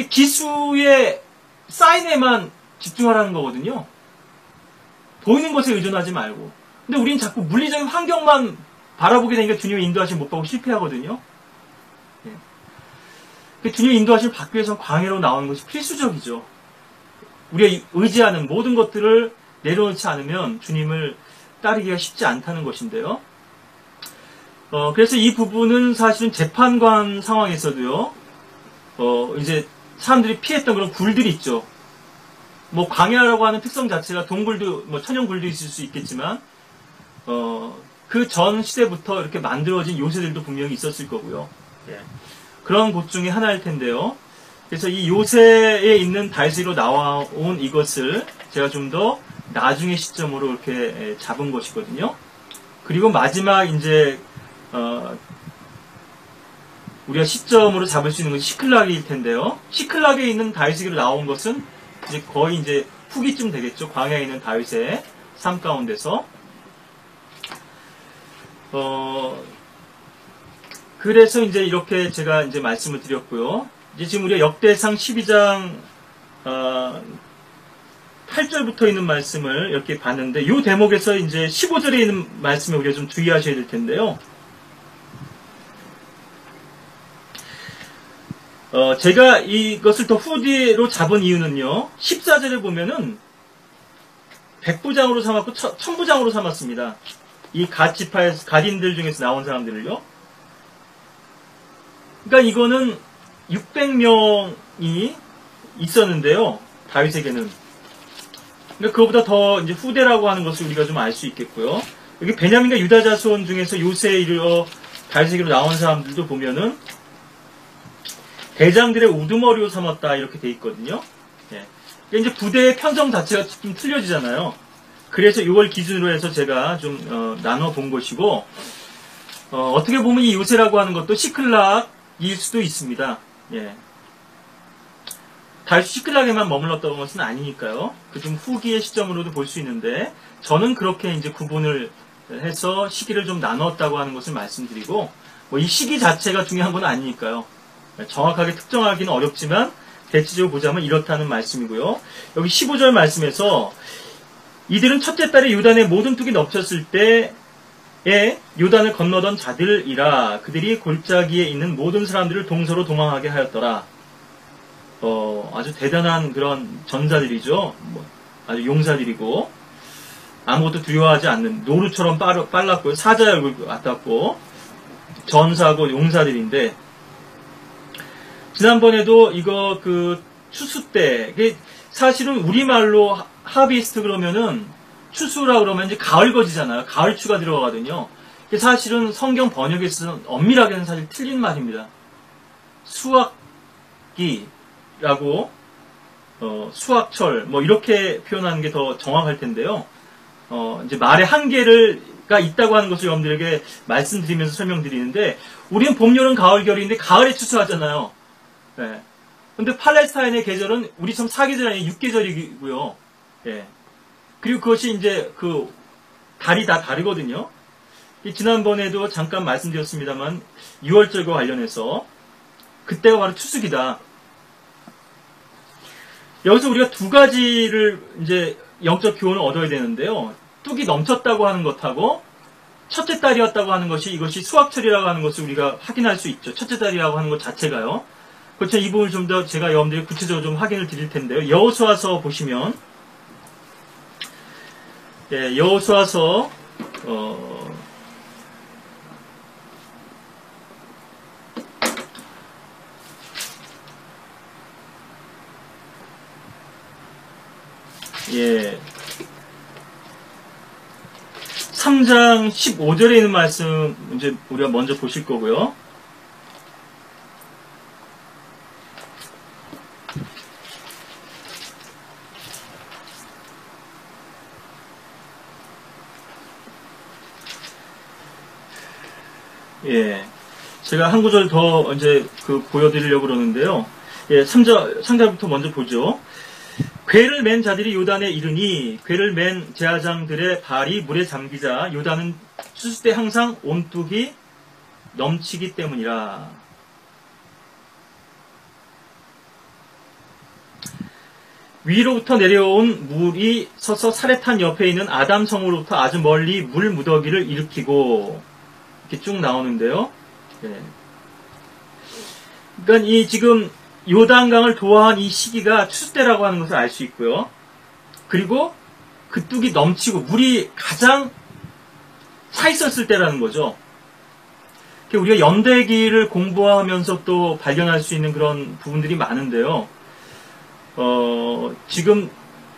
기수의 사인에만 집중하라는 거거든요. 보이는 것에 의존하지 말고. 근데 우린 자꾸 물리적인 환경만 바라보게 되니까 주님의 인도하심을 못 받고 실패하거든요. 예. 주님의 인도하심을 받기 위해서는 광야로 나오는 것이 필수적이죠. 우리가 의지하는 모든 것들을 내려놓지 않으면 주님을 따르기가 쉽지 않다는 것인데요. 그래서 이 부분은 사실은 재판관 상황에서도요, 이제 사람들이 피했던 그런 굴들이 있죠. 광야라고 하는 특성 자체가 동굴도, 천연굴도 있을 수 있겠지만, 그 전 시대부터 이렇게 만들어진 요새들도 분명히 있었을 거고요. 예. 그런 곳 중에 하나일 텐데요. 그래서 이 요새에 있는 다윗으로 나와온 이것을 제가 좀 더 나중의 시점으로 이렇게 잡은 것이거든요. 그리고 마지막 이제 우리가 시점으로 잡을 수 있는 것이 시클락일 텐데요. 시클락에 있는 다윗에게로 나온 것은 이제 거의 이제 후기쯤 되겠죠. 광야에 있는 다윗의 삶 가운데서. 그래서 이제 이렇게 제가 이제 말씀을 드렸고요. 이제 지금 우리가 역대상 12장 8절부터 있는 말씀을 이렇게 봤는데, 이 대목에서 이제 15절에 있는 말씀에 우리가 좀 주의하셔야 될 텐데요. 제가 이것을 더 후디로 잡은 이유는요, 14절에 보면은 백부장으로 삼았고 천부장으로 삼았습니다. 이 갓지파에서, 갓인들 중에서 나온 사람들을요. 그러니까 이거는 600명이 있었는데요, 다윗에게는. 그러니까 그거보다 더 이제 후대라고 하는 것을 우리가 좀 알 수 있겠고요. 여기 베냐민과 유다 자손 중에서 요새에 이르러 다윗에게로 나온 사람들도 보면은 대장들의 우두머리로 삼았다 이렇게 돼 있거든요. 예. 그러니까 이제 부대의 편성 자체가 좀 틀려지잖아요. 그래서 이걸 기준으로 해서 제가 좀 나눠 본 것이고, 어떻게 보면 이 요새라고 하는 것도 시클락일 수도 있습니다. 예. 다윗이 시클락에만 머물렀던 것은 아니니까요. 그 좀 후기의 시점으로도 볼 수 있는데, 저는 그렇게 이제 구분을 해서 시기를 좀 나눴다고 하는 것을 말씀드리고, 이 시기 자체가 중요한 건 아니니까요. 정확하게 특정하기는 어렵지만 대체적으로 보자면 이렇다는 말씀이고요. 여기 15절 말씀에서 이들은 첫째 달에 요단의 모든 뚝이 넘쳤을 때에 요단을 건너던 자들이라, 그들이 골짜기에 있는 모든 사람들을 동서로 도망하게 하였더라. 아주 대단한 그런 전사들이죠. 아주 용사들이고, 아무것도 두려워하지 않는, 노루처럼 빨랐고요. 사자의 얼굴 같았고, 전사고 용사들인데, 지난번에도 이거 그 추수 때, 사실은 우리말로 하비스트 그러면은 추수라 그러면 이제 가을 거지잖아요. 가을추가 들어가거든요. 사실은 성경 번역에서는 엄밀하게는 사실 틀린 말입니다. 수확기라고, 수확철, 뭐 이렇게 표현하는 게 더 정확할 텐데요. 이제 말의 한계가 있다고 하는 것을 여러분들에게 말씀드리면서 설명드리는데, 우리는 봄, 여름, 가을, 겨울인데 가을에 추수하잖아요. 네. 근데 팔레스타인의 계절은 우리처럼 4계절이 아니라 6계절이고요. 예. 그리고 그것이 이제 그 달이 다 다르거든요. 지난번에도 잠깐 말씀드렸습니다만 6월절과 관련해서 그때가 바로 추수기다. 여기서 우리가 두 가지를 이제 영적 교훈을 얻어야 되는데요. 뚝이 넘쳤다고 하는 것하고 첫째 달이었다고 하는 것이 이것이 수확철이라고 하는 것을 우리가 확인할 수 있죠. 첫째 달이라고 하는 것 자체가요. 그렇죠. 이 부분을 좀 더 제가 여러분들이 구체적으로 좀 확인을 드릴 텐데요. 여호수아서 보시면, 예, 여호수아서, 예, 3장 15절에 있는 말씀, 이제 우리가 먼저 보실 거고요. 예. 제가 한 구절 더 이제 보여드리려고 그러는데요. 예, 3절부터 먼저 보죠. 궤를 맨 자들이 요단에 이르니 궤를 맨 제사장들의 발이 물에 잠기자 요단은 추수 때 항상 온뚝이 넘치기 때문이라. 위로부터 내려온 물이 서서 사레탄 옆에 있는 아담 성으로부터 아주 멀리 물 무더기를 일으키고, 이렇게 쭉 나오는데요. 네. 그러니까 이 지금 요단강을 도화한 이 시기가 추수 때라고 하는 것을 알 수 있고요. 그리고 그 뚝이 넘치고 물이 가장 차 있었을 때라는 거죠. 우리가 연대기를 공부하면서 또 발견할 수 있는 그런 부분들이 많은데요. 지금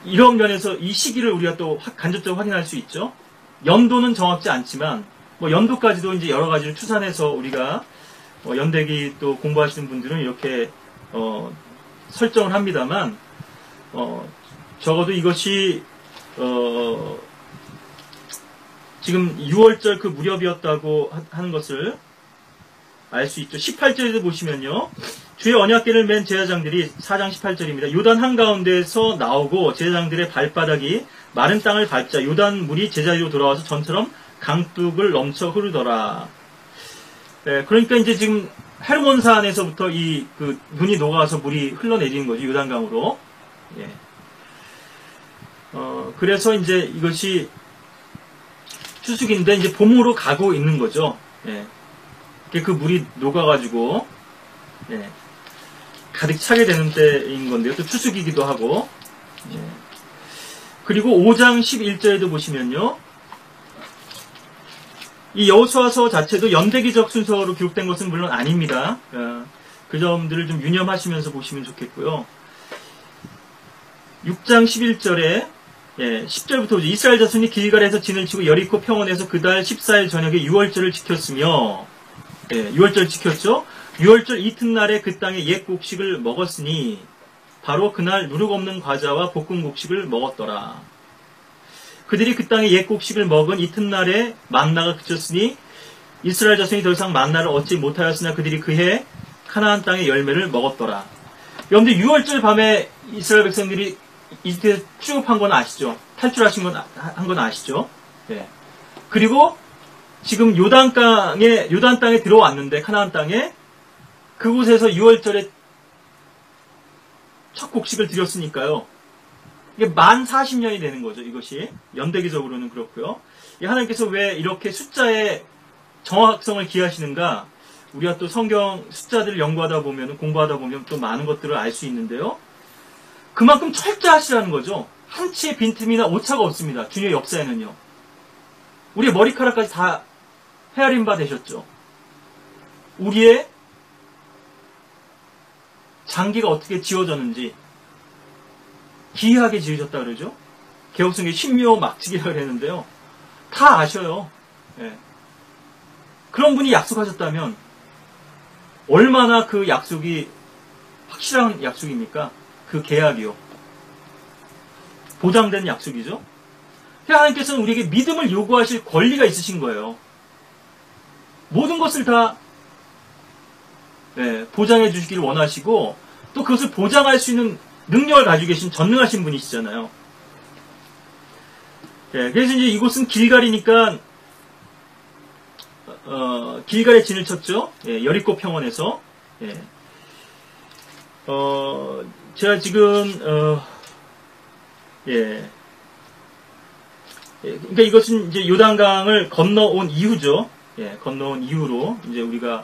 이런 면에서 이 시기를 우리가 또 간접적으로 확인할 수 있죠. 연도는 정확지 않지만 뭐 연도까지도 이제 여러 가지를 추산해서 우리가 연대기 또 공부하시는 분들은 이렇게 설정을 합니다만 적어도 이것이 지금 6월절 그 무렵이었다고 하는 것을 알 수 있죠. 18절에도 보시면요. 주의 언약궤를 맨 제사장들이 4장 18절입니다. 요단 한가운데에서 나오고 제사장들의 발바닥이 마른 땅을 밟자 요단 물이 제자리로 돌아와서 전처럼 강둑을 넘쳐 흐르더라. 네, 그러니까 이제 지금 헤르몬산에서부터 눈이 녹아서 물이 흘러내리는 거죠. 요단강으로. 예. 그래서 이제 이것이 추수기인데 이제 봄으로 가고 있는 거죠. 예. 그 물이 녹아가지고, 예. 가득 차게 되는 때인 건데요. 또 추수기이기도 하고. 예. 그리고 5장 11절에도 보시면요. 이 여호수아서 자체도 연대기적 순서로 기록된 것은 물론 아닙니다. 그 점들을 좀 유념하시면서 보시면 좋겠고요. 6장 11절에 10절부터 보죠. 이스라엘 자손이 길갈에서 진을 치고 여리코 평원에서 그달 14일 저녁에 6월절을 지켰으며 6월절 지켰죠. 6월절 이튿날에 그 땅에 옛 곡식을 먹었으니 바로 그날 누룩 없는 과자와 볶은 곡식을 먹었더라. 그들이 그 땅에 옛 곡식을 먹은 이튿날에 만나가 그쳤으니 이스라엘 자손이 더 이상 만나를 얻지 못하였으나 그들이 그해 카나안 땅의 열매를 먹었더라. 여러분들 6월절 밤에 이스라엘 백성들이 이집트에서 출국한 건 아시죠? 탈출하신 한 건 아시죠? 네. 그리고 지금 요단 땅에 들어왔는데 카나안 땅에 그곳에서 6월절에 첫 곡식을 드렸으니까요. 이게 만 40년이 되는 거죠. 이것이 연대기적으로는 그렇고요. 하나님께서 왜 이렇게 숫자의 정확성을 기하시는가? 우리가 또 성경 숫자들을 연구하다 보면 공부하다 보면 또 많은 것들을 알 수 있는데요. 그만큼 철저하시라는 거죠. 한치의 빈틈이나 오차가 없습니다. 주님의 역사에는요. 우리의 머리카락까지 다 헤아린 바 되셨죠. 우리의 장기가 어떻게 지어졌는지 기이하게 지어졌다 그러죠. 개혁성의 신묘 막지기라고 그랬는데요. 다 아셔요. 예. 그런 분이 약속하셨다면 얼마나 그 약속이 확실한 약속입니까? 그 계약이요. 보장된 약속이죠. 하나님께서는 우리에게 믿음을 요구하실 권리가 있으신 거예요. 모든 것을 다 보장해 주시기를 원하시고 또 그것을 보장할 수 있는 능력을 가지고 계신 전능하신 분이시잖아요. 그래서 이제 이곳은 길갈이니까 길갈에 진을 쳤죠. 여리고 평원에서. 제가 지금 그러니까 이것은 이제 요단강을 건너온 이후죠. 건너온 이후로 이제 우리가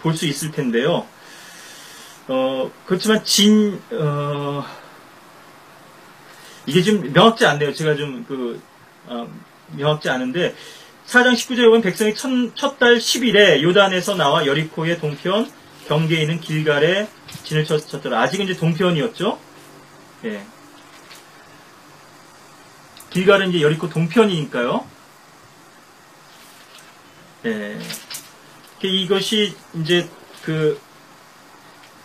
볼 수 있을 텐데요. 그렇지만 이게 좀 명확지 않네요. 제가 좀 명확지 않은데 4장 19절에 보면 백성이 첫 달 10일에 요단에서 나와 여리코의 동편 경계에 있는 길갈에 진을 쳤더라. 아직은 이제 동편이었죠. 길갈은 이제 여리코 동편이니까요. 이것이 이제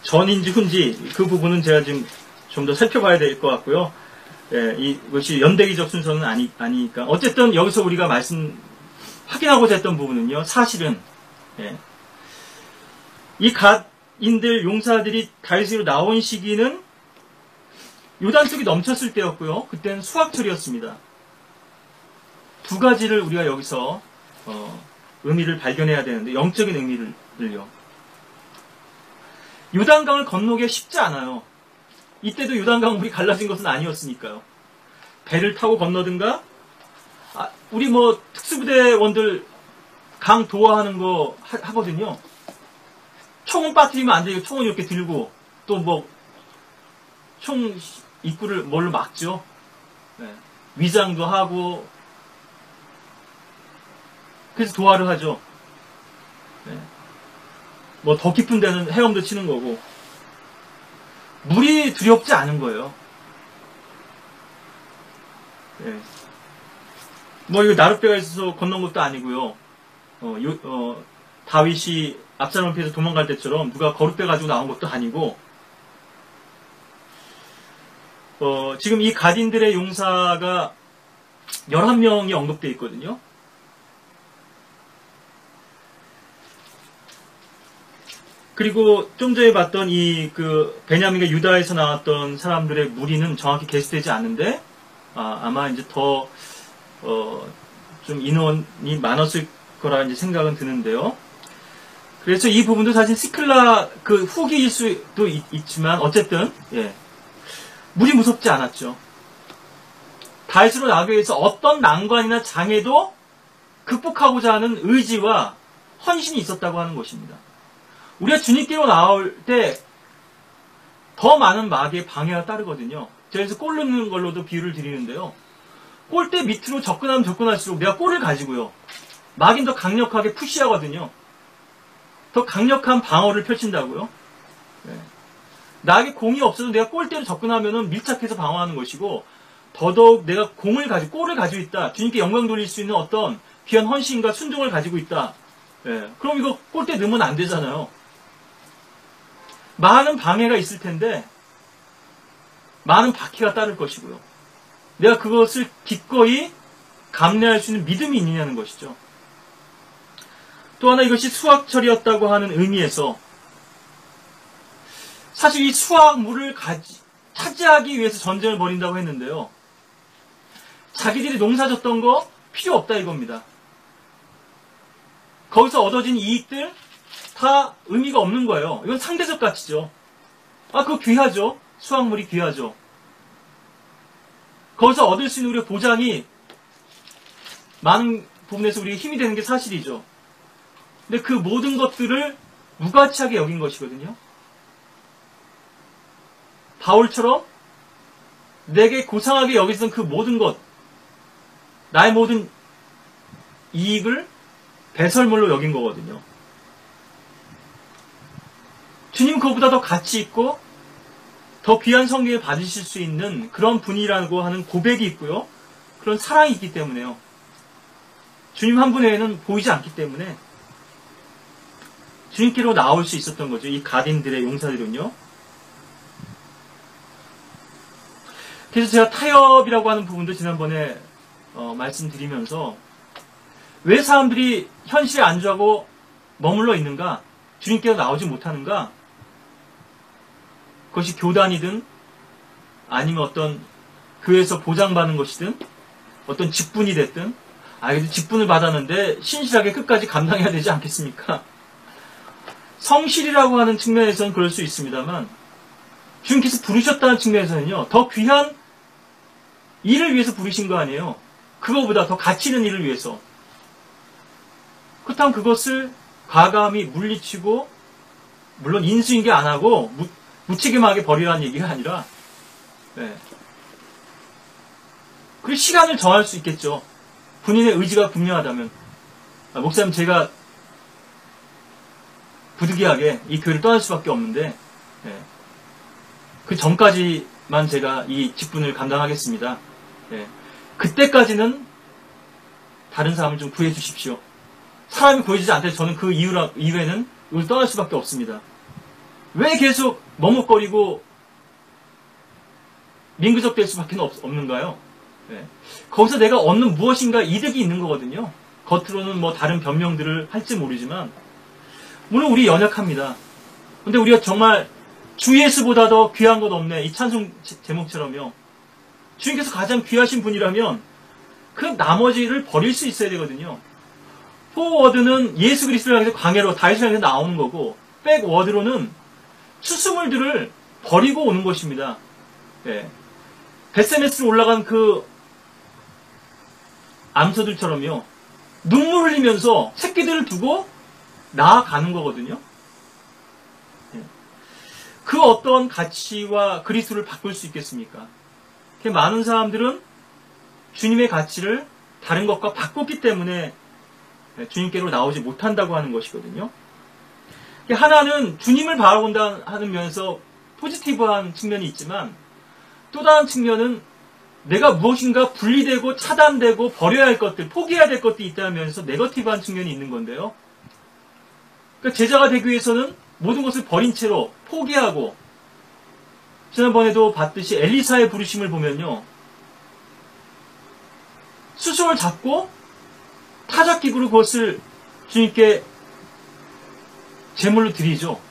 전인지 후인지 그 부분은 제가 지금 좀 더 살펴봐야 될 것 같고요. 이것이 연대기적 순서는 아니니까. 어쨌든 여기서 우리가 확인하고자 했던 부분은요. 사실은 이 갓인들 용사들이 다윗으로 나온 시기는 요단속이 넘쳤을 때였고요. 그때는 수확철이었습니다. 두 가지를 우리가 여기서 의미를 발견해야 되는데 영적인 의미를요. 요단강을 건너기가 쉽지 않아요. 이때도 요단강 물이 갈라진 것은 아니었으니까요. 배를 타고 건너든가 우리 특수부대원들 강 도하하는 거 하거든요. 총은 빠뜨리면 안 되고 총은 이렇게 들고 또 총 입구를 뭘로 막죠. 위장도 하고 그래서 도하를 하죠. 더 깊은 데는 헤엄도 치는 거고 물이 두렵지 않은 거예요. 이거 나룻배가 있어서 건넌 것도 아니고요. 다윗이 압살롬 피해서 도망갈 때처럼 누가 거룻배 가지고 나온 것도 아니고 지금 이 갓인들의 용사가 11명이 언급되어 있거든요. 그리고 좀 전에 봤던 베냐민과 유다에서 나왔던 사람들의 무리는 정확히 게시되지 않는데 아마 이제 더 좀 인원이 많았을 거라 이제 생각은 드는데요. 그래서 이 부분도 사실 시클라 후기일 수도 있지만 어쨌든 물이 무섭지 않았죠. 다윗으로 나가기 위해서 어떤 난관이나 장애도 극복하고자 하는 의지와 헌신이 있었다고 하는 것입니다. 우리가 주님께로 나올 때 더 많은 마귀의 방해가 따르거든요. 제가 그래서 골 넣는 걸로도 비유를 드리는데요. 골대 밑으로 접근하면 접근할수록 내가 골을 가지고요. 마귀는 더 강력하게 푸시하거든요. 더 강력한 방어를 펼친다고요. 나에게 공이 없어도 내가 골대로 접근하면 밀착해서 방어하는 것이고 더더욱 내가 골을 가지고 있다. 주님께 영광 돌릴 수 있는 어떤 귀한 헌신과 순종을 가지고 있다. 그럼 이거 골대 넣으면 안 되잖아요. 많은 방해가 있을 텐데 많은 박해가 따를 것이고요. 내가 그것을 기꺼이 감내할 수 있는 믿음이 있느냐는 것이죠. 또 하나 이것이 수확철이었다고 하는 의미에서 사실 이 수확물을 차지하기 위해서 전쟁을 벌인다고 했는데요. 자기들이 농사졌던 거 필요 없다 이겁니다. 거기서 얻어진 이익들 다 의미가 없는 거예요. 이건 상대적 가치죠. 그거 귀하죠. 수확물이 귀하죠. 거기서 얻을 수 있는 우리의 보장이 많은 부분에서 우리에게 힘이 되는 게 사실이죠. 근데 그 모든 것들을 무가치하게 여긴 것이거든요. 바울처럼 내게 고상하게 여기던 그 모든 것, 나의 모든 이익을 배설물로 여긴 거거든요. 주님 그거보다 더 가치 있고 더 귀한 성경을 받으실 수 있는 그런 분이라고 하는 고백이 있고요. 그런 사랑이 있기 때문에요. 주님 한 분 외에는 보이지 않기 때문에 주님께로 나올 수 있었던 거죠. 이 가딘들의 용사들은요. 그래서 제가 타협이라고 하는 부분도 지난번에 말씀드리면서 왜 사람들이 현실에 안주하고 머물러 있는가? 주님께로 나오지 못하는가? 그것이 교단이든 아니면 어떤 교회에서 보장받는 것이든 어떤 직분이 됐든 그래도 직분을 받았는데 신실하게 끝까지 감당해야 되지 않겠습니까? 성실이라고 하는 측면에서는 그럴 수 있습니다만 주님께서 부르셨다는 측면에서는요. 더 귀한 일을 위해서 부르신 거 아니에요. 그거보다 더 가치 있는 일을 위해서. 그렇다면 그것을 과감히 물리치고 물론 인수인계 안 하고 무책임하게 버리라는 얘기가 아니라 그리고 시간을 정할 수 있겠죠. 본인의 의지가 분명하다면 목사님 제가 부득이하게 이 교회를 떠날 수밖에 없는데 그 전까지만 제가 이 직분을 감당하겠습니다. 그때까지는 다른 사람을 좀 구해 주십시오. 사람이 구해주지 않대 저는 그 이후에는 여기서 떠날 수밖에 없습니다. 왜 계속 머뭇거리고 민그적될 수밖에 없는가요? 거기서 내가 얻는 무엇인가 이득이 있는 거거든요. 겉으로는 뭐 다른 변명들을 할지 모르지만 물론 우리 연약합니다. 근데 우리가 정말 주 예수보다 더 귀한 것 없네. 이 찬송 제목처럼요. 주님께서 가장 귀하신 분이라면 그 나머지를 버릴 수 있어야 되거든요. 포워드는 예수 그리스도를 향해서 광야로 다윗을 향해서 나오는 거고 백워드로는 추수물들을 버리고 오는 것입니다. 베세메스로 올라간 그 암소들처럼요. 눈물 흘리면서 새끼들을 두고 나아가는 거거든요. 그 어떤 가치와 그리스도를 바꿀 수 있겠습니까? 많은 사람들은 주님의 가치를 다른 것과 바꿨기 때문에 주님께로 나오지 못한다고 하는 것이거든요. 하나는 주님을 바라본다 하는 면에서 포지티브한 측면이 있지만 또 다른 측면은 내가 무엇인가 분리되고 차단되고 버려야 할 것들, 포기해야 될 것들이 있다는 면에서 네거티브한 측면이 있는 건데요. 그러니까 제자가 되기 위해서는 모든 것을 버린 채로 포기하고 지난번에도 봤듯이 엘리사의 부르심을 보면요. 수송을 잡고 타작기구로 그것을 주님께 제물로 드리죠.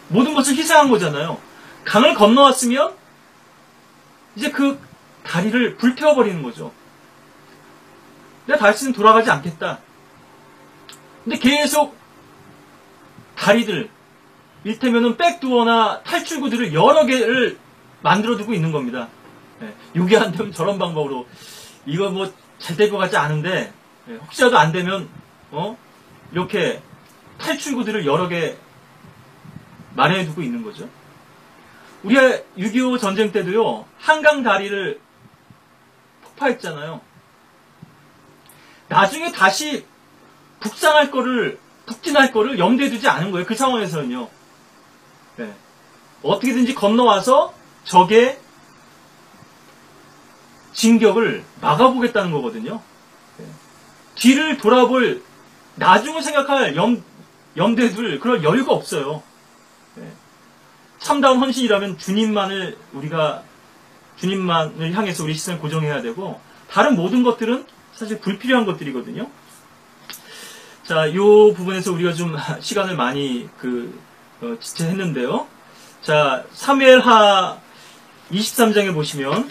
모든 것을 희생한 거잖아요. 강을 건너왔으면 이제 그 다리를 불태워버리는 거죠. 내가 다시는 돌아가지 않겠다. 근데 계속 다리들, 이를테면은 백도어나 탈출구들을 여러 개를 만들어두고 있는 겁니다. 요게 안 되면 저런 방법으로 이거 뭐 잘 될 것 같지 않은데 혹시라도 안 되면 이렇게 탈출구들을 여러 개 마련해두고 있는 거죠. 우리가 6.25 전쟁 때도요. 한강 다리를 폭파했잖아요. 나중에 다시 북진할 거를 염두에 두지 않은 거예요. 그 상황에서는요. 어떻게든지 건너와서 적의 진격을 막아보겠다는 거거든요. 뒤를 돌아볼, 나중을 생각할 염두에 둘 그럴 여유가 없어요. 참다운 헌신이라면 주님만을 향해서 우리 시선을 고정해야 되고, 다른 모든 것들은 사실 불필요한 것들이거든요. 자, 이 부분에서 우리가 좀 시간을 많이 지체했는데요. 자, 사무엘하 23장에 보시면,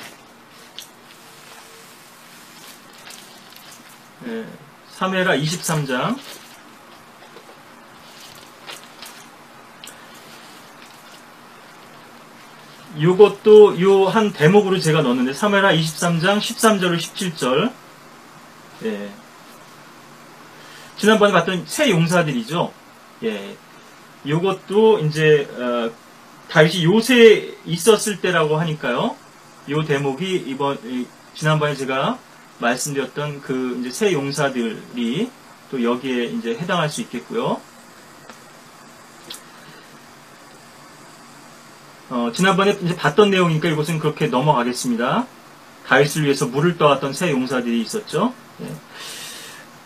사무엘하 23장, 요것도 요 한 대목으로 제가 넣었는데, 사무엘하 23장 13절로 17절. 지난번에 봤던 새 용사들이죠. 요것도 이제 다윗이 요새 있었을 때라고 하니까요. 요 대목이 지난번에 제가 말씀드렸던 그 이제 새 용사들이 또 여기에 이제 해당할 수 있겠고요. 지난번에 이제 봤던 내용이니까 이것은 그렇게 넘어가겠습니다. 다윗을 위해서 물을 떠왔던 새 용사들이 있었죠. 예.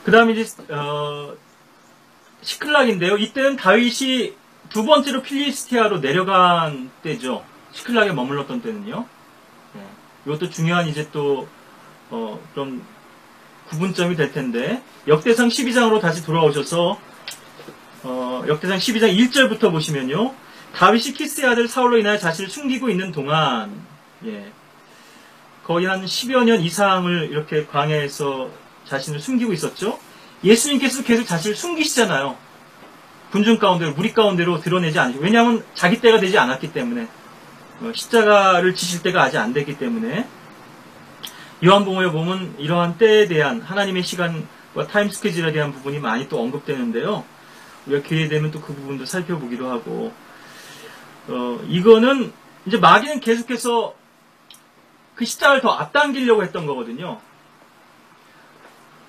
그 다음에 이제, 시클락인데요. 이때는 다윗이 두 번째로 필리스티아로 내려간 때죠. 시클락에 머물렀던 때는요. 예. 이것도 중요한 이제 또, 좀 구분점이 될 텐데, 역대상 12장으로 다시 돌아오셔서, 역대상 12장 1절부터 보시면요. 다윗이 키스의 아들 사울로 인하여 자신을 숨기고 있는 동안, 예. 거의 한 10여 년 이상을 이렇게 광야에서 자신을 숨기고 있었죠. 예수님께서 계속 자신을 숨기시잖아요. 군중 가운데로, 무리 가운데로 드러내지 않으시고. 왜냐하면 자기 때가 되지 않았기 때문에. 십자가를 지실 때가 아직 안 됐기 때문에. 요한복음에 보면 이러한 때에 대한 하나님의 시간과 타임 스케줄에 대한 부분이 많이 또 언급되는데요. 우리가 기회 되면 또 그 부분도 살펴보기도 하고. 이거는 이제 마귀는 계속해서 그 십자가를 더 앞당기려고 했던 거거든요.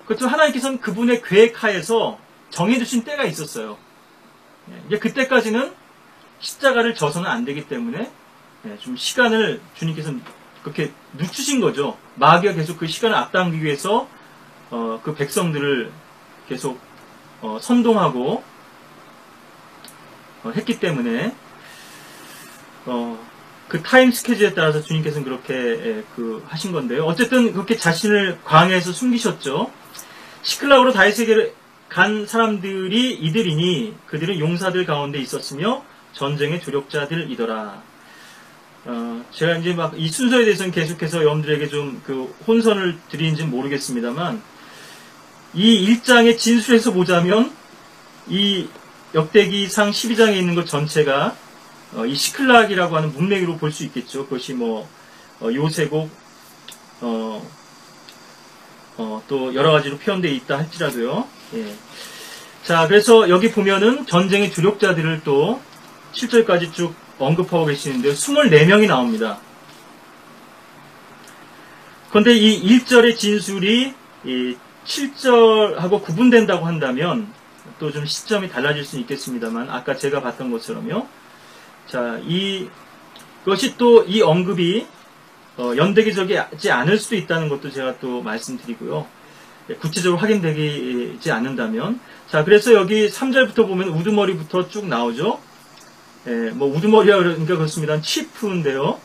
그렇지만 하나님께서는 그분의 계획하에서 정해주신 때가 있었어요. 이제 그때까지는 십자가를 져서는 안 되기 때문에 좀 시간을 주님께서 그렇게 늦추신 거죠. 마귀가 계속 그 시간을 앞당기기 위해서 그 백성들을 계속 선동하고 했기 때문에 그 타임 스케줄에 따라서 주님께서는 그렇게 하신 건데요. 어쨌든 그렇게 자신을 광야에서 숨기셨죠. 시클락으로 다윗에게 간 사람들이 이들이니 그들은 용사들 가운데 있었으며 전쟁의 조력자들이더라. 제가 이제 막 이 순서에 대해서는 계속해서 여러분들에게 좀 그 혼선을 드리는지는 모르겠습니다만 이 1장의 진술에서 보자면 이 역대기상 12장에 있는 것 전체가 이 시클락이라고 하는 문맥으로 볼 수 있겠죠. 그것이 뭐 요새곡 또 여러 가지로 표현되어 있다 할지라도요. 예. 자, 그래서 여기 보면은 전쟁의 주력자들을 또 7절까지 쭉 언급하고 계시는데요. 24명이 나옵니다. 그런데 이 1절의 진술이 이 7절하고 구분된다고 한다면 또 좀 시점이 달라질 수는 있겠습니다만 아까 제가 봤던 것처럼요. 자, 이것이 또 이 언급이 연대기적이지 않을 수도 있다는 것도 제가 또 말씀드리고요. 구체적으로 확인되지 않는다면. 자, 그래서 여기 3절부터 보면 우두머리부터 쭉 나오죠. 뭐 우두머리가 그러니까 그렇습니다. 치프인데요.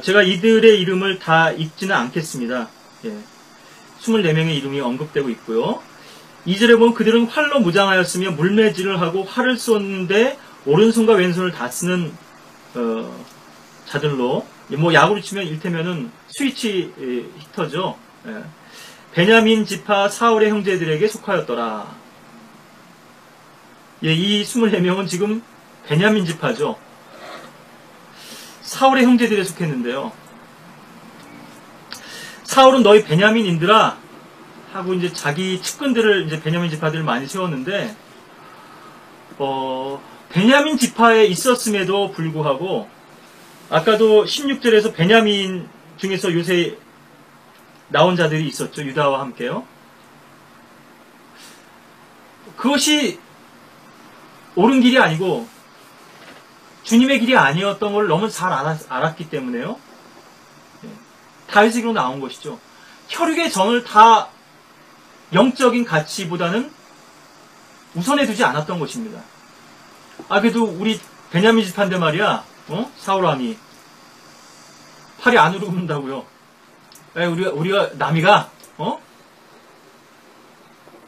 제가 이들의 이름을 다 읽지는 않겠습니다. 24명의 이름이 언급되고 있고요. 2절에 보면 그들은 활로 무장하였으며 물매질을 하고 활을 쏘는데 오른손과 왼손을 다 쓰는 자들로, 뭐 야구로 치면 일테면은 스위치 히터죠. 베냐민 지파 사울의 형제들에게 속하였더라. 이 24명은 지금 베냐민 지파죠. 사울의 형제들에 속했는데요. 사울은 너희 베냐민인들아 하고 이제 자기 측근들을 이제 베냐민 지파들을 많이 세웠는데 베냐민 지파에 있었음에도 불구하고 아까도 16절에서 베냐민 중에서 요새 나온 자들이 있었죠. 유다와 함께요. 그것이 옳은 길이 아니고 주님의 길이 아니었던 걸 너무 잘 알았기 때문에요. 다윗에게로 나온 것이죠. 혈육의 전을 다 영적인 가치보다는 우선해 두지 않았던 것입니다. 그래도 우리 베냐민 지파인데 말이야, 사울왕이 팔이 안으로 굽는다고요. 우리가 남이가,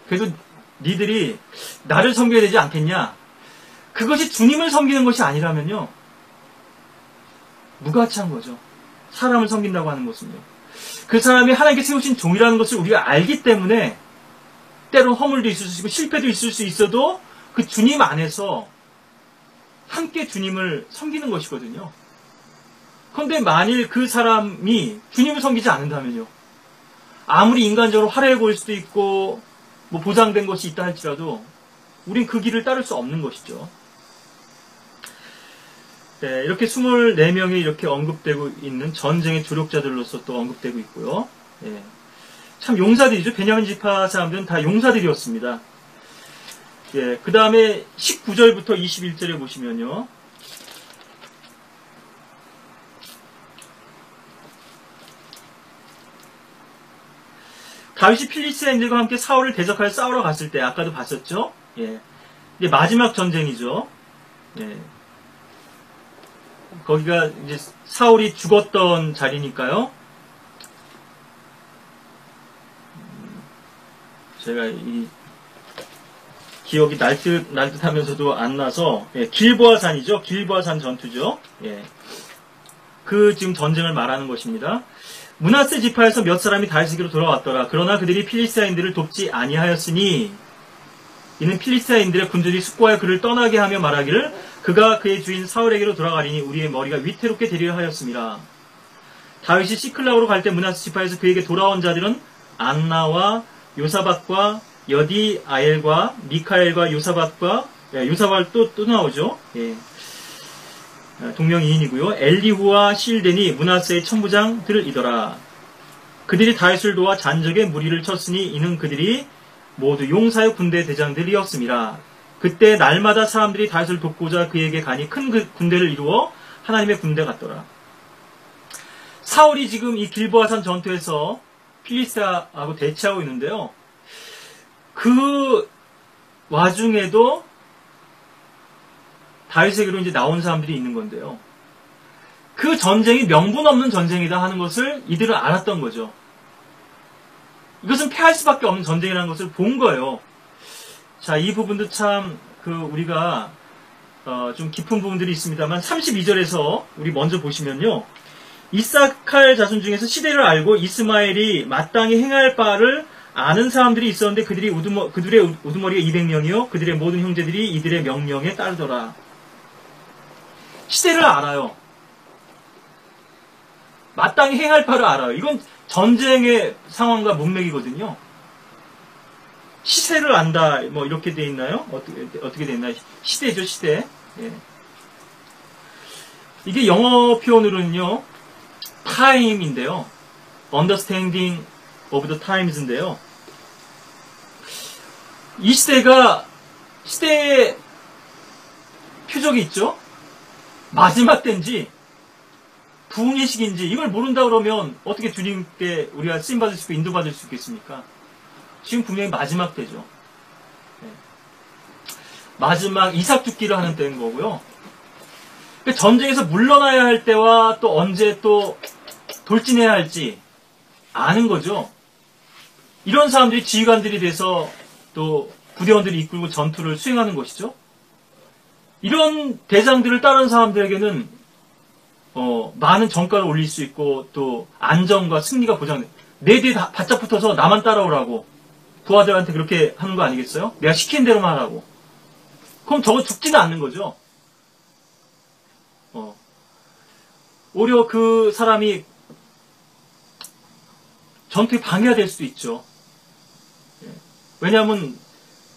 그래도 니들이 나를 섬겨야 되지 않겠냐? 그것이 주님을 섬기는 것이 아니라면요, 무가치한 거죠. 사람을 섬긴다고 하는 것은요. 그 사람이 하나님께 세우신 종이라는 것을 우리가 알기 때문에 때론 허물도 있을 수 있고 실패도 있을 수 있어도 그 주님 안에서 함께 주님을 섬기는 것이거든요. 그런데 만일 그 사람이 주님을 섬기지 않는다면요. 아무리 인간적으로 화려해 보일 수도 있고 뭐 보장된 것이 있다 할지라도 우린 그 길을 따를 수 없는 것이죠. 네, 이렇게 24명이 이렇게 언급되고 있는 전쟁의 조력자들로서 또 언급되고 있고요. 예. 참 용사들이죠. 베냐민 지파 사람들은 다 용사들이었습니다. 예, 그 다음에 19절부터 21절에 보시면요. 다윗이 필리스타인들과 함께 사울을 대적하여 싸우러 갔을 때, 아까도 봤었죠? 예. 이제 마지막 전쟁이죠. 예. 거기가 이제 사울이 죽었던 자리니까요. 제가 이 기억이 날듯하면서도 안 나서, 예, 길보아산이죠. 길보아산 전투죠. 예. 그 지금 전쟁을 말하는 것입니다. 므낫세 지파에서 몇 사람이 다윗에게로 돌아왔더라. 그러나 그들이 필리스타인들을 돕지 아니하였으니 이는 필리스타인들의 군들이 숙고하여 그를 떠나게 하며 말하기를 그가 그의 주인 사울에게로 돌아가리니 우리의 머리가 위태롭게 되리라 하였습니다. 다윗이 시클락으로 갈 때 므낫세 지파에서 그에게 돌아온 자들은 안나와 요사밧과 여디아엘과 미카엘과 요사밧과 요사밧 또 나오죠. 예. 동명이인이고요. 엘리후와 실덴이 므낫세의 천부장들이더라. 그들이 다윗을 도와 잔적에 무리를 쳤으니 이는 그들이 모두 용사의 군대 대장들이었습니다. 그때 날마다 사람들이 다윗을 돕고자 그에게 가니 큰 군대를 이루어 하나님의 군대 같더라. 사울이 지금 이 길보아산 전투에서 필리스타하고 대치하고 있는데요. 그 와중에도 다윗에게로 이제 나온 사람들이 있는 건데요. 그 전쟁이 명분 없는 전쟁이다 하는 것을 이들은 알았던 거죠. 이것은 패할 수밖에 없는 전쟁이라는 것을 본 거예요. 자, 이 부분도 참 우리가 좀 깊은 부분들이 있습니다만 32절에서 우리 먼저 보시면요. 이사칼 자손 중에서 시대를 알고 이스마엘이 마땅히 행할 바를 아는 사람들이 있었는데 그들의 우두머리가 200명이요. 그들의 모든 형제들이 이들의 명령에 따르더라. 시대를 알아요. 마땅히 행할 바를 알아요. 이건 전쟁의 상황과 문맥이거든요. 시세를 안다, 뭐 이렇게 돼 있나요? 어떻게 돼 있나요? 시대죠, 시대. 예. 이게 영어 표현으로는요, time인데요. understanding of the times인데요. 이 시대의 표적이 있죠? 마지막 때인지 부흥의 시기인지 이걸 모른다 그러면 어떻게 주님께 우리가 쓰임받을 수 있고 인도받을 수 있겠습니까? 지금 분명히 마지막 때죠. 네. 마지막 이삭 죽기를 하는 때인 거고요. 그러니까 전쟁에서 물러나야 할 때와 또 언제 또 돌진해야 할지 아는 거죠. 이런 사람들이 지휘관들이 돼서 또 부대원들이 이끌고 전투를 수행하는 것이죠. 이런 대장들을 따르는 사람들에게는 많은 정가를 올릴 수 있고 또 안정과 승리가 보장돼. 내 뒤에 바짝 붙어서 나만 따라오라고 부하들한테 그렇게 하는 거 아니겠어요? 내가 시킨 대로만 하라고. 그럼 저거 죽지는 않는 거죠. 오히려 그 사람이 전투에 방해가 될 수도 있죠. 왜냐하면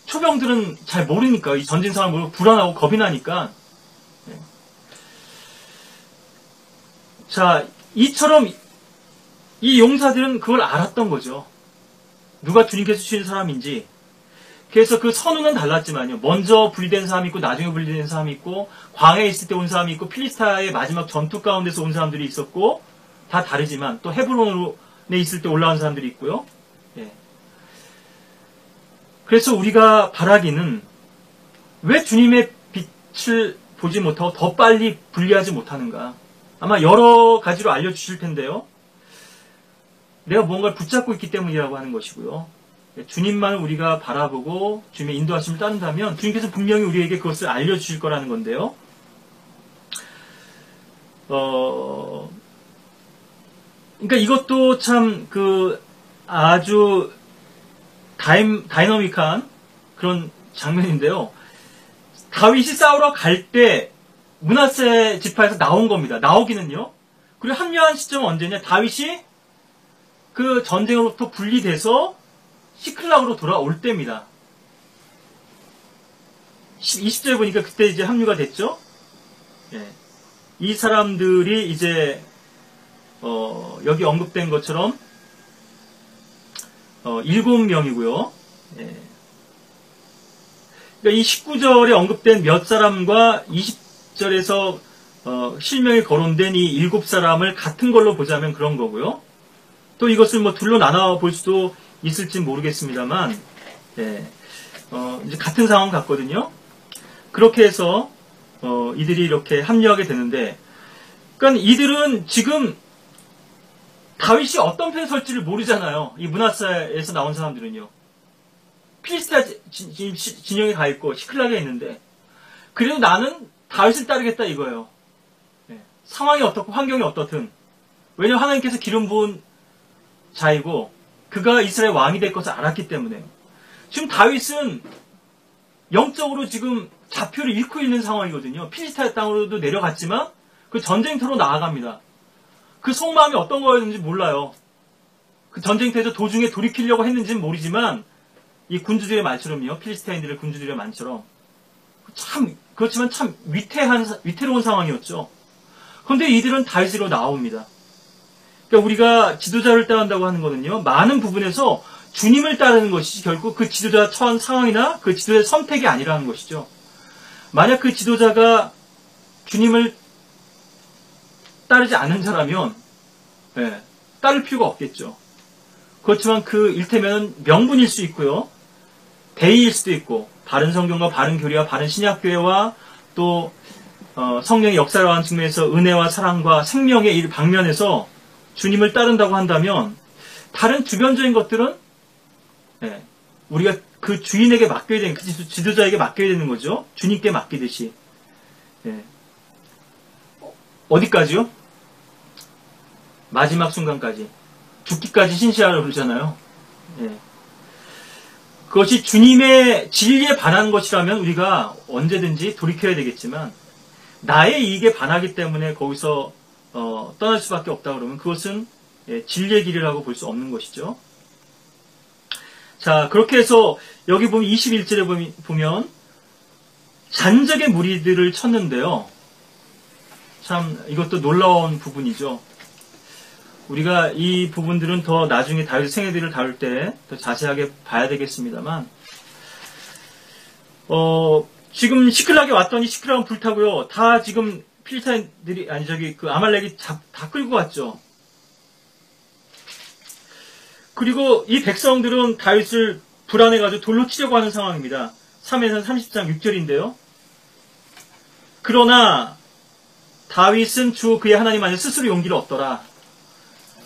초병들은 잘 모르니까 이 전진 상황을 모르고 불안하고 겁이 나니까. 자, 이처럼 이 용사들은 그걸 알았던 거죠. 누가 주님께서 주신 사람인지. 그래서 그 선우는 달랐지만요. 먼저 분리된 사람이 있고 나중에 분리된 사람이 있고 광야에 있을 때 온 사람이 있고 필리스타의 마지막 전투 가운데서 온 사람들이 있었고 다 다르지만 또 헤브론에 있을 때 올라온 사람들이 있고요. 예. 그래서 우리가 바라기는 왜 주님의 빛을 보지 못하고 더 빨리 분리하지 못하는가. 아마 여러 가지로 알려주실 텐데요. 내가 무언가를 붙잡고 있기 때문이라고 하는 것이고요. 주님만을 우리가 바라보고 주님의 인도하심을 따른다면 주님께서 분명히 우리에게 그것을 알려주실 거라는 건데요. 그러니까 이것도 참 아주 다이너믹한 그런 장면인데요. 다윗이 싸우러 갈 때 므낫세 지파에서 나온 겁니다. 나오기는요. 그리고 합류한 시점은 언제냐? 다윗이 그 전쟁으로부터 분리돼서 시클락으로 돌아올 때입니다. 20절에 보니까 그때 이제 합류가 됐죠. 예. 이 사람들이 이제 여기 언급된 것처럼 7명이고요. 예. 그러니까 이 19절에 언급된 몇 사람과 20절에서 실명이 거론된 이 7사람을 같은 걸로 보자면 그런 거고요. 또 이것을 뭐 둘로 나눠 볼 수도 있을지 모르겠습니다만, 예. 이제 같은 상황 같거든요. 그렇게 해서 이들이 이렇게 합류하게 되는데, 그러니까 이들은 지금 다윗이 어떤 편에 설지를 모르잖아요. 이 문하사에서 나온 사람들은요. 필리스타 진영에 가 있고 시클락에 있는데, 그래도 나는 다윗을 따르겠다 이거예요. 네. 상황이 어떻고 환경이 어떻든, 왜냐하면 하나님께서 기름 부은 자이고 그가 이스라엘 왕이 될 것을 알았기 때문에요. 지금 다윗은 영적으로 지금 좌표를 잃고 있는 상황이거든요. 필리스타 땅으로도 내려갔지만 그 전쟁터로 나아갑니다. 그 속마음이 어떤 거였는지 몰라요. 그 전쟁터에서 도중에 돌이키려고 했는지는 모르지만 이 군주들의 말처럼요. 필리스타인들의 군주들의 말처럼 참 그렇지만 참 위태로운 상황이었죠. 그런데 이들은 다윗으로 나옵니다. 그러니까 우리가 지도자를 따른다고 하는 거는요. 많은 부분에서 주님을 따르는 것이 결국 그 지도자 처한 상황이나 그 지도자의 선택이 아니라는 것이죠. 만약 그 지도자가 주님을 따르지 않은 자라면 따를 필요가 없겠죠. 그렇지만 그 일테면 명분일 수 있고요. 대의일 수도 있고 바른 성경과 바른 교리와 바른 신약교회와 또 성령의 역사라는 측면에서 은혜와 사랑과 생명의 이 방면에서 주님을 따른다고 한다면 다른 주변적인 것들은 우리가 그 주인에게 맡겨야 되는, 그 지도자에게 맡겨야 되는 거죠. 주님께 맡기듯이. 어디까지요? 마지막 순간까지. 죽기까지 신실하라고 그러잖아요. 그것이 주님의 진리에 반하는 것이라면 우리가 언제든지 돌이켜야 되겠지만, 나의 이익에 반하기 때문에 거기서 떠날 수밖에 없다 그러면 그것은 진리의 길이라고 볼 수 없는 것이죠. 자, 그렇게 해서 여기 보면 21절에 보면 잔적의 무리들을 쳤는데요. 참 이것도 놀라운 부분이죠. 우리가 이 부분들은 더 나중에 다윗 생애들을 다룰 때 더 자세하게 봐야 되겠습니다만, 지금 시클락에 왔더니 시클락은 불타고요. 다 지금 필리스타인들이 그 아말렉이 다 끌고 갔죠. 그리고 이 백성들은 다윗을 불안해가지고 돌로 치려고 하는 상황입니다. 3에서 30장 6절인데요. 그러나 다윗은 주 그의 하나님 안에 스스로 용기를 얻더라.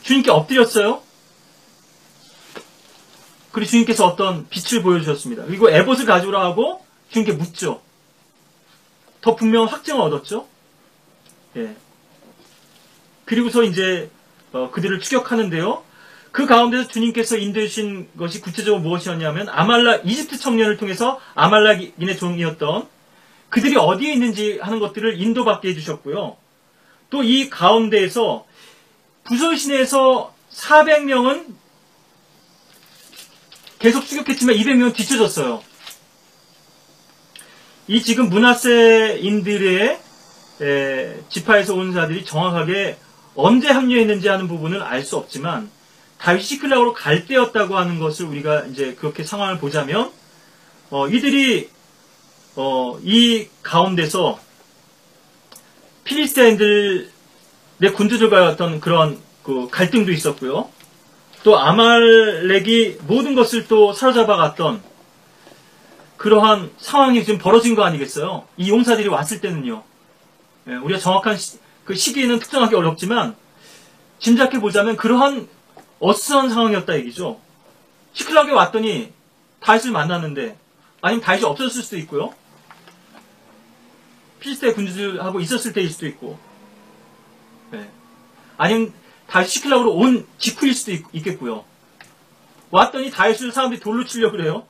주님께 엎드렸어요. 그리고 주님께서 어떤 빛을 보여주셨습니다. 그리고 에봇을 가져오라 하고 주님께 묻죠. 더 분명한 확증을 얻었죠. 그리고서 이제 그들을 추격하는데요. 그 가운데서 주님께서 인도해 주신 것이 구체적으로 무엇이었냐면 이집트 청년을 통해서 아말렉인의 종이었던 그들이 어디에 있는지 하는 것들을 인도받게 해주셨고요. 또 이 가운데에서 부솔 시내에서 400명은 계속 추격했지만 200명은 뒤쳐졌어요. 이 지금 므낫세인들의 지파에서 온 자들이 정확하게 언제 합류했는지 하는 부분은 알 수 없지만 다윗이 시클락으로 갈 때였다고 하는 것을 우리가 이제 그렇게 상황을 보자면 이들이 이 가운데서 필리스타인들의 군주들과의 어떤 그런 그 갈등도 있었고요. 또 아말렉이 모든 것을 또 사로잡아 갔던 그러한 상황이 지금 벌어진 거 아니겠어요? 이 용사들이 왔을 때는요. 우리가 정확한 그 시기는 특정하기 어렵지만 짐작해 보자면 그러한 어수선한 상황이었다 얘기죠. 시클락에 왔더니 다윗을 만났는데, 아니면 다윗이 없었을 수도 있고요. 필리스타의 군주들하고 있었을 때일 수도 있고, 아니면 다윗이 시클락으로 온 직후일 수도 있겠고요. 왔더니 다윗을 사람들이 돌로 치려고 그래요.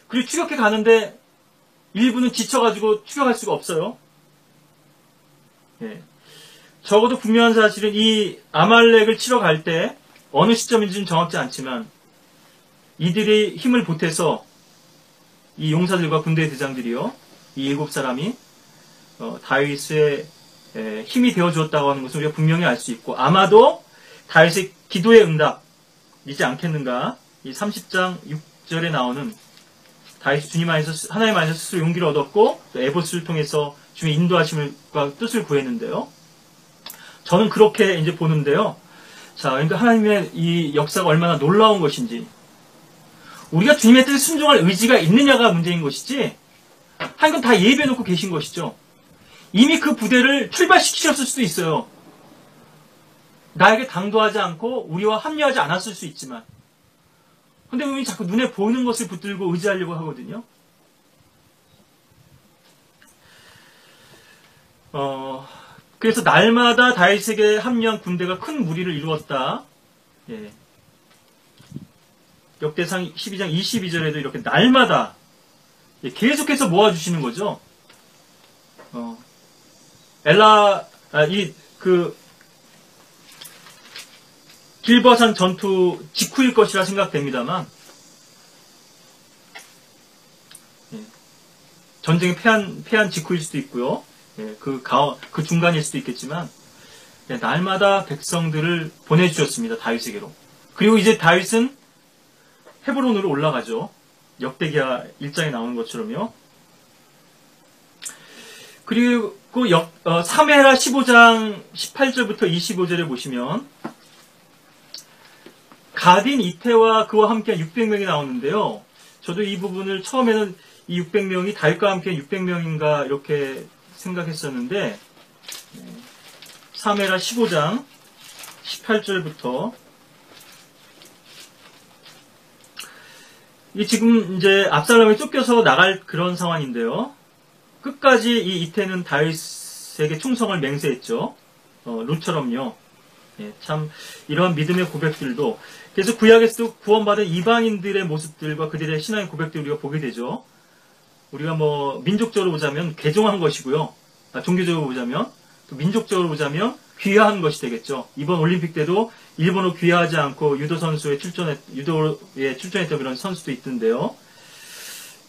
그리고 추격해 가는데 일부는 지쳐가지고 추격할 수가 없어요. 적어도 분명한 사실은 이 아말렉을 치러 갈 때 어느 시점인지는 정확지 않지만 이들이 힘을 보태서 이 용사들과 군대의 대장들이요, 이 7사람이 다윗의 힘이 되어 주었다고 하는 것을 우리가 분명히 알 수 있고, 아마도 다윗의 기도의 응답이지 않겠는가. 이 30장 6절에 나오는 다윗이 하나님 안에서 스스로 용기를 얻었고 또 에봇을 통해서 주님의 인도하심과 뜻을 구했는데요. 저는 그렇게 이제 보는데요. 자, 그러니까 하나님의 이 역사가 얼마나 놀라운 것인지, 우리가 주님의 뜻에 순종할 의지가 있느냐가 문제인 것이지, 하나님은 다 예비해 놓고 계신 것이죠. 이미 그 부대를 출발시키셨을 수도 있어요. 나에게 당도하지 않고 우리와 합류하지 않았을 수 있지만, 근데 우리 자꾸 눈에 보이는 것을 붙들고 의지하려고 하거든요. 그래서 날마다 다윗에게 합류한 군대가 큰 무리를 이루었다. 예. 역대상 12장 22절에도 이렇게 날마다 계속해서 모아주시는 거죠. 길버산 전투 직후일 것이라 생각됩니다만, 예. 전쟁이 패한 직후일 수도 있고요. 예. 그 중간일 수도 있겠지만, 예. 날마다 백성들을 보내주셨습니다. 다윗에게로. 그리고 이제 다윗은 헤브론으로 올라가죠. 역대기하 1장에 나오는 것처럼요. 그리고 사무엘하 15장 18절부터 25절에 보시면 가딘 이태와 그와 함께한 600명이 나오는데요. 저도 이 부분을 처음에는 이 600명이 다윗과 함께한 600명인가 이렇게 생각했었는데, 사무엘하 15장 18절부터 지금 이제 압살롬이 쫓겨서 나갈 그런 상황인데요. 끝까지 이 이태는 다윗에게 충성을 맹세했죠. 룻처럼요. 예, 참 이러한 믿음의 고백들도, 그래서 구약에서도 구원받은 이방인들의 모습들과 그들의 신앙의 고백들을 우리가 보게 되죠. 우리가 민족적으로 보자면 괴종한 것이고요. 종교적으로 보자면, 또 민족적으로 보자면 귀화한 것이 되겠죠. 이번 올림픽 때도 일본어 귀화하지 않고 유도에 출전했던 그런 선수도 있던데요.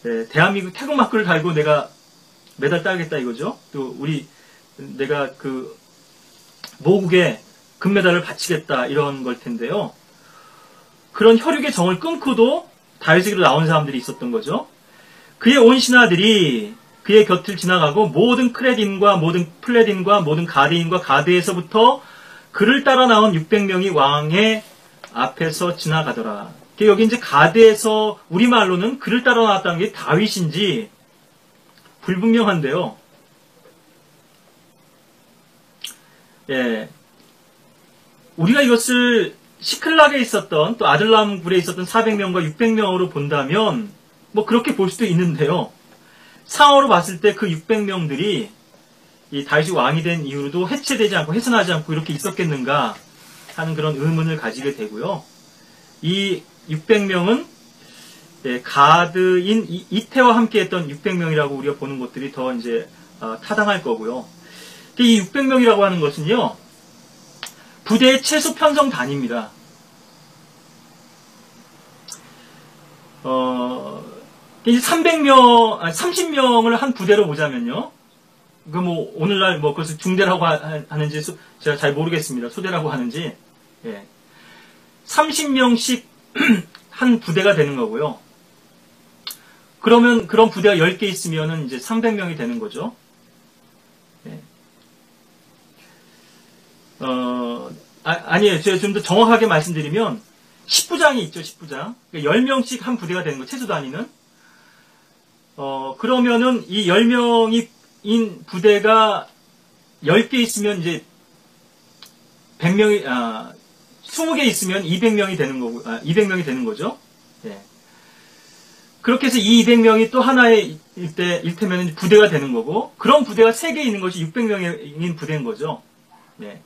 네, 대한민국 태극마크를 달고 내가 메달 따겠다 이거죠. 또 내가 모국에 금메달을 바치겠다 이런 걸 텐데요. 그런 혈육의 정을 끊고도 다윗에게로 나온 사람들이 있었던 거죠. 그의 온 신하들이 그의 곁을 지나가고 모든 크레딘과 모든 플레딘과 모든 가드인과 가드에서부터 그를 따라 나온 600명이 왕의 앞에서 지나가더라. 여기 이제 가드에서 우리말로는 그를 따라 나왔다는 게 다윗인지 불분명한데요. 예. 우리가 이것을 시클락에 있었던 또 아들람 굴에 있었던 400명과 600명으로 본다면 그렇게 볼 수도 있는데요. 상어로 봤을 때 그 600명들이 이 다윗이 왕이 된 이후로도 해체되지 않고 훼손하지 않고 이렇게 있었겠는가 하는 그런 의문을 가지게 되고요. 이 600명은 가드인 이태와 함께 했던 600명이라고 우리가 보는 것들이 더 이제 타당할 거고요. 이 600명이라고 하는 것은요, 부대의 최소 편성 단위입니다. 30명을 한 부대로 보자면요. 오늘날 그것을 중대라고 하는지 제가 잘 모르겠습니다. 소대라고 하는지. 예. 30명씩 한 부대가 되는 거고요. 그러면 그런 부대가 10개 있으면은 이제 300명이 되는 거죠. 예. 아니에요. 제가 좀 더 정확하게 말씀드리면 10부장이 있죠. 10부장. 그러니까 10명씩 한 부대가 되는 거, 최소 단위는. 그러면은 이 10명인 부대가 10개 있으면 이제 100명이, 20개 있으면 200명이 되는 거고, 200명이 되는 거죠. 예. 그렇게 해서 이 200명이 또 하나의 일테면 부대가 되는 거고, 그런 부대가 3개 있는 것이 600명인 부대인 거죠. 예.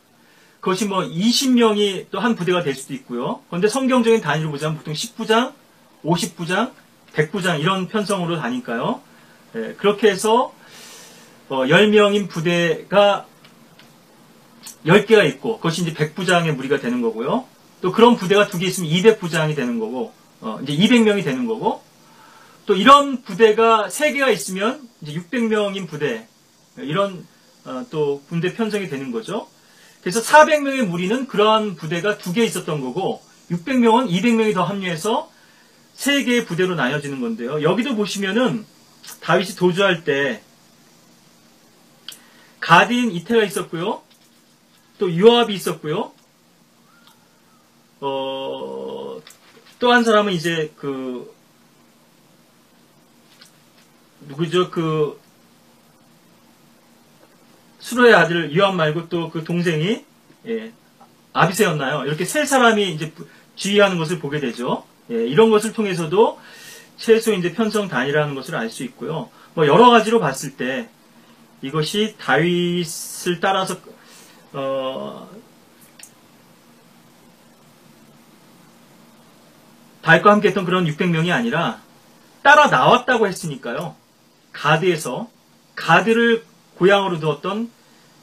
그것이 20명이 또 한 부대가 될 수도 있고요. 그런데 성경적인 단위로 보자면 보통 10부장, 50부장, 100부장 이런 편성으로 다니까요. 예, 그렇게 해서 10명인 부대가 10개가 있고 그것이 이제 100부장의 무리가 되는 거고요. 또 그런 부대가 2개 있으면 200부장이 되는 거고 이제 200명이 되는 거고 또 이런 부대가 3개가 있으면 이제 600명인 부대 이런 또 군대 편성이 되는 거죠. 그래서 400명의 무리는 그러한 부대가 2개 있었던 거고 600명은 200명이 더 합류해서 3개의 부대로 나뉘어지는 건데요. 여기도 보시면은 다윗이 도주할 때 가드인 이태가 있었고요. 또 요압이 있었고요. 또 한 사람은 이제 누구죠? 수로의 아들 요압 말고 또 그 동생이 아비새였나요? 이렇게 3사람이 이제 지휘하는 것을 보게 되죠. 이런 것을 통해서도 최소 이제 편성 단위라는 것을 알 수 있고요. 뭐 여러 가지로 봤을 때 이것이 다윗을 따라서 다윗과 함께 했던 그런 600명이 아니라 따라 나왔다고 했으니까요. 가드를 고향으로 두었던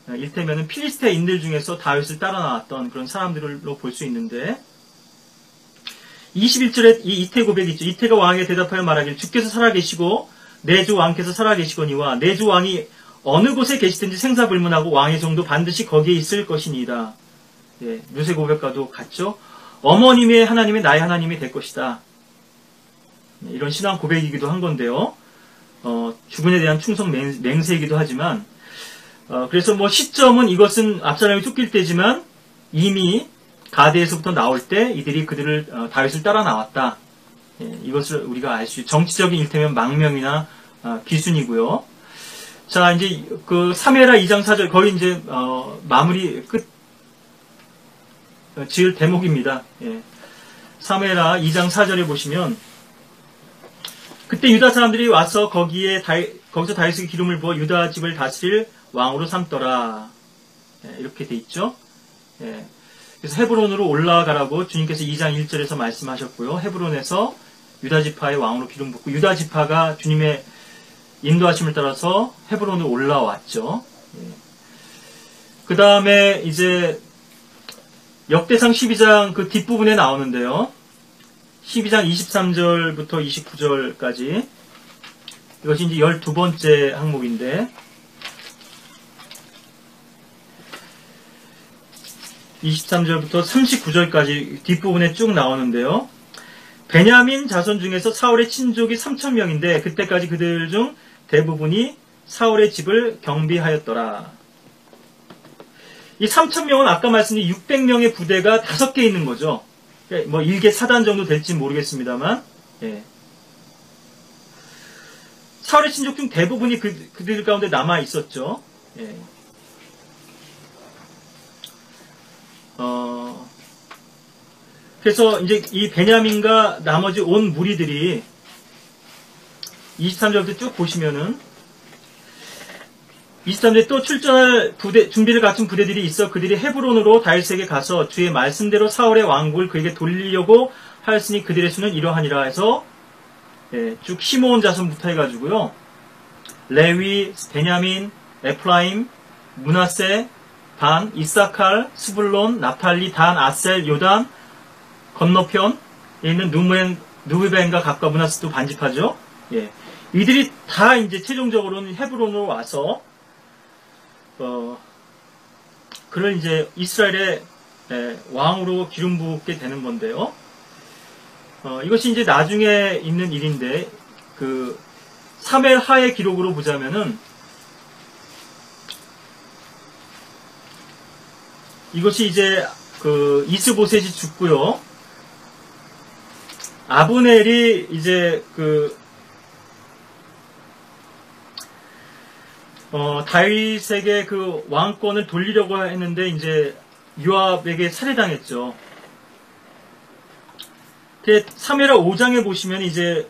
일테면은 필리스테인들 중에서 다윗을 따라 나왔던 그런 사람들로 볼 수 있는데 21절에 이 이태 고백이 있죠. 이태가 왕에게 대답하여 말하길 주께서 살아계시고 내 주 왕께서 살아계시거니와 내 주 왕이 어느 곳에 계시든지 생사불문하고 왕의 종도 반드시 거기에 있을 것이니이다. 루세 고백과도 같죠. 어머님의 하나님이 나의 하나님이 될 것이다. 이런 신앙 고백이기도 한 건데요. 주군에 대한 충성 맹세이기도 하지만 그래서 뭐 시점은 이것은 압살롬이 쫓길 때지만 이미 가드에서부터 나올 때 이들이 다윗을 따라 나왔다. 이것을 우리가 알 수 있죠. 정치적인 일테면 망명이나 기순이고요. 자, 이제 사무엘하 2장 4절 거의 이제 마무리 지을 대목입니다. 사무엘하 2장 4절에 보시면 그때 유다 사람들이 와서 거기서 다윗에게 기름을 부어 유다 집을 다스릴 왕으로 삼더라. 이렇게 돼 있죠. 그래서 헤브론으로 올라가라고 주님께서 2장 1절에서 말씀하셨고요. 헤브론에서 유다 지파의 왕으로 기름 붓고 유다 지파가 주님의 인도하심을 따라서 헤브론으로 올라왔죠. 그 다음에 이제 역대상 12장 그 뒷부분에 나오는데요. 12장 23절부터 29절까지 이것이 이제 12번째 항목인데 23절부터 39절까지 뒷부분에 쭉 나오는데요. 베냐민 자손 중에서 사울의 친족이 3,000명인데 그때까지 그들 중 대부분이 사울의 집을 경비하였더라. 이 3,000명은 아까 말씀드린 600명의 부대가 5개 있는 거죠. 뭐 1개 사단 정도 될지 모르겠습니다만 사울의 친족 중 대부분이 그들 가운데 남아 있었죠. 그래서 이제 이 베냐민과 나머지 온 무리들이 23절부터 쭉 보시면은 23절에 또 출전할 준비를 갖춘 부대들이 있어 그들이 헤브론으로 다윗에게 가서 주의 말씀대로 사울의 왕국을 그에게 돌리려고 하였으니 그들의 수는 이러하니라 해서 쭉 시므온 자손부터 해가지고요. 레위, 베냐민, 에프라임, 므낫세, 단, 이사칼, 스불론, 나팔리, 단, 아셀, 요단 건너편에 있는 누브벤과 각과 므낫세도 반집하죠. 이들이 다 이제 최종적으로는 헤브론으로 와서 그를 이제 이스라엘의 왕으로 기름 붓게 되는 건데요. 이것이 이제 나중에 있는 일인데 사무엘하의 기록으로 보자면은 이것이 이제 이스보셋이 죽고요. 아브넬이 이제 다윗에게 왕권을 돌리려고 했는데 이제 요압에게 살해당했죠. 사무엘하 5장에 보시면 이제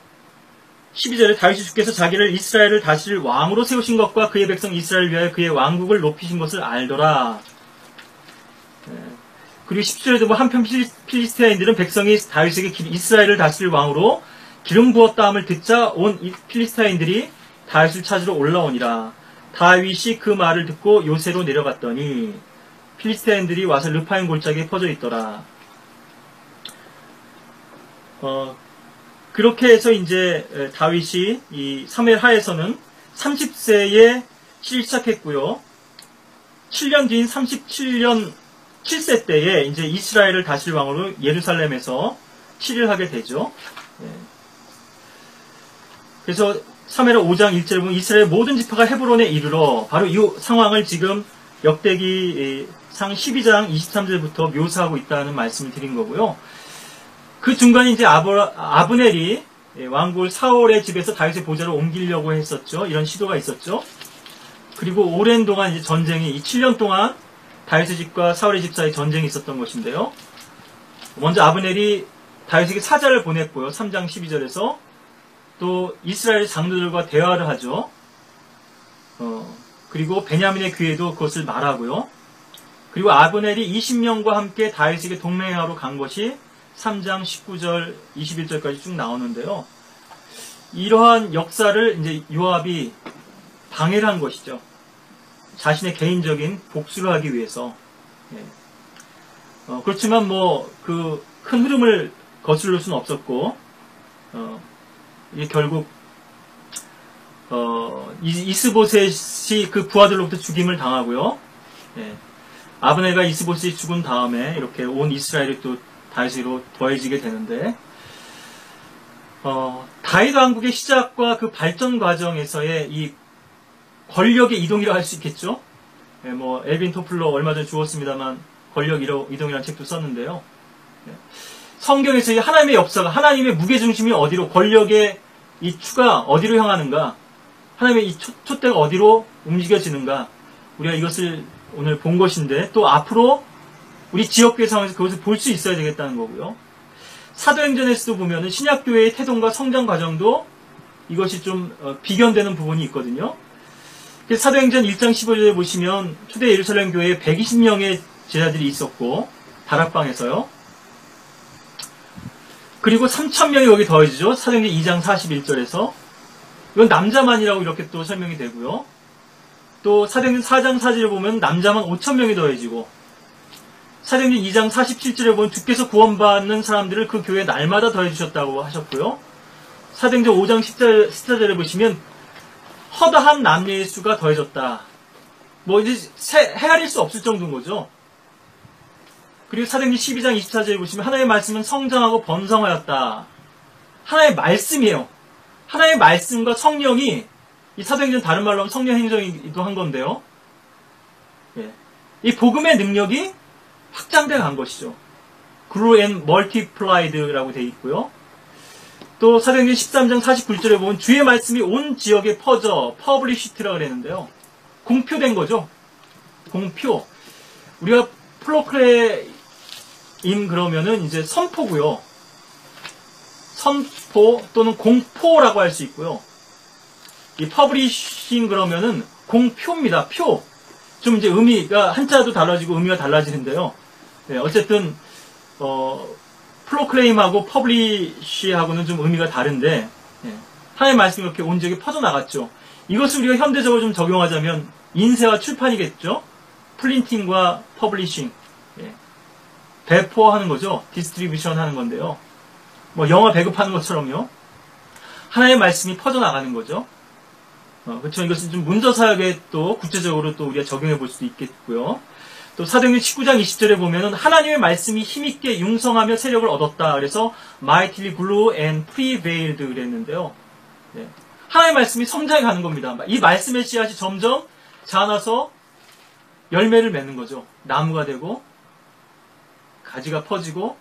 12절에 다윗이 주께서 자기를 이스라엘을 다스릴 왕으로 세우신 것과 그의 백성 이스라엘을 위하여 그의 왕국을 높이신 것을 알더라. 그리고 10절에도 한편 필리스티아인들은 백성이 다윗에게 이스라엘을 다스릴 왕으로 기름 부었다함을 듣자 온 필리스티아인들이 다윗을 찾으러 올라오니라. 다윗이 그 말을 듣고 요새로 내려갔더니 필리스티아인들이 와서 르파임 골짜기에 퍼져 있더라. 그렇게 해서 이제 다윗이 이 사무엘하에서는 30세에 치기 시작했고요. 7년 뒤인 37년 7세 때에 이제 이스라엘을 다스릴 왕으로 예루살렘에서 치리를 하게 되죠. 그래서 사무엘하 5장 1절에 보면 이스라엘 모든 지파가 헤브론에 이르러, 바로 이 상황을 지금 역대기 상 12장 23절부터 묘사하고 있다는 말씀을 드린 거고요. 그 중간에 이제 아브넬이 왕굴 사울의 집에서 다윗의 보좌를 옮기려고 했었죠. 이런 시도가 있었죠. 그리고 오랜 동안 이제 전쟁이, 이 7년 동안 다윗의 집과 사울의 집 사이 전쟁이 있었던 것인데요. 먼저 아브넬이 다윗에게 사자를 보냈고요. 3장 12절에서 또 이스라엘 장로들과 대화를 하죠. 그리고 베냐민의 귀에도 그것을 말하고요. 그리고 아브넬이 20명과 함께 다윗에게 동맹하러 간 것이 3장 19절, 21절까지 쭉 나오는데요. 이러한 역사를 이제 요압이 방해를 한 것이죠. 자신의 개인적인 복수를 하기 위해서. 그렇지만 그 큰 흐름을 거스를 수는 없었고, 이게 결국 이스보셋이 그 부하들로부터 죽임을 당하고요. 아브넬과 이스보셋이 죽은 다음에 이렇게 온 이스라엘이 또 다윗으로 더해지게 되는데, 다윗 왕국의 시작과 그 발전 과정에서의 이 권력의 이동이라고 할 수 있겠죠. 엘빈 토플러 얼마 전에 주었습니다만 권력 이동이라는 책도 썼는데요. 성경에서 이 하나님의 역사가, 하나님의 무게중심이 어디로, 권력의 이 추가 어디로 향하는가, 하나님의 이 촛대가 어디로 움직여지는가, 우리가 이것을 오늘 본 것인데, 또 앞으로 우리 지역교회 상황에서 그것을 볼 수 있어야 되겠다는 거고요. 사도행전에서도 보면은 신약교회의 태동과 성장 과정도 이것이 좀 비견되는 부분이 있거든요. 사도행전 1장 15절에 보시면 초대 예루살렘 교회에 120명의 제자들이 있었고, 다락방에서요. 그리고 3,000명이 여기 더해지죠. 사도행전 2장 41절에서. 이건 남자만이라고 이렇게 또 설명이 되고요. 또 사도행전 4장 4절에 보면 남자만 5,000명이 더해지고, 사도행전 2장 47절에 보면 주께서 구원받는 사람들을 그 교회에 날마다 더해주셨다고 하셨고요. 사도행전 5장 14절에 보시면 허다한 남녀의 수가 더해졌다. 이제 헤아릴 수 없을 정도인 거죠. 그리고 사도행전 12장 24절에 보시면 하나님의 말씀은 성장하고 번성하였다. 하나님의 말씀이에요. 하나님의 말씀과 성령이, 이 사도행전 다른 말로 하면 성령 행정이기도 한 건데요. 이 복음의 능력이 확장돼 간 것이죠. Grew and multiplied라고 되어 있고요. 또 사도행전 13장 49절에 보면 주의 말씀이 온 지역에 퍼져 퍼블리시트라고 그랬는데요. 공표된 거죠. 공표. 우리가 프로클레임 그러면은 이제 선포고요. 선포 또는 공포라고 할 수 있고요. 이 퍼블리싱 그러면은 공표입니다. 표. 좀 이제 의미가 한자도 달라지고 의미가 달라지는데요. 어쨌든 프로클레임하고 퍼블리시하고는 좀 의미가 다른데, 하나님의 말씀이 이렇게 온 지역에 퍼져나갔죠. 이것을 우리가 현대적으로 좀 적용하자면 인쇄와 출판이겠죠. 프린팅과 퍼블리싱. 배포하는 거죠. 디스트리뷰션 하는 건데요. 영화 배급하는 것처럼요. 하나님의 말씀이 퍼져나가는 거죠. 그렇죠. 이것은 좀 문서사역에 또 구체적으로 또 우리가 적용해 볼 수도 있겠고요. 또 사도행전 19장 20절에 보면은 하나님의 말씀이 힘있게 융성하며 세력을 얻었다. 그래서 mightily grew and prevailed 그랬는데요. 하나님의 말씀이 성장해 가는 겁니다. 이 말씀의 씨앗이 점점 자라나서 열매를 맺는 거죠. 나무가 되고 가지가 퍼지고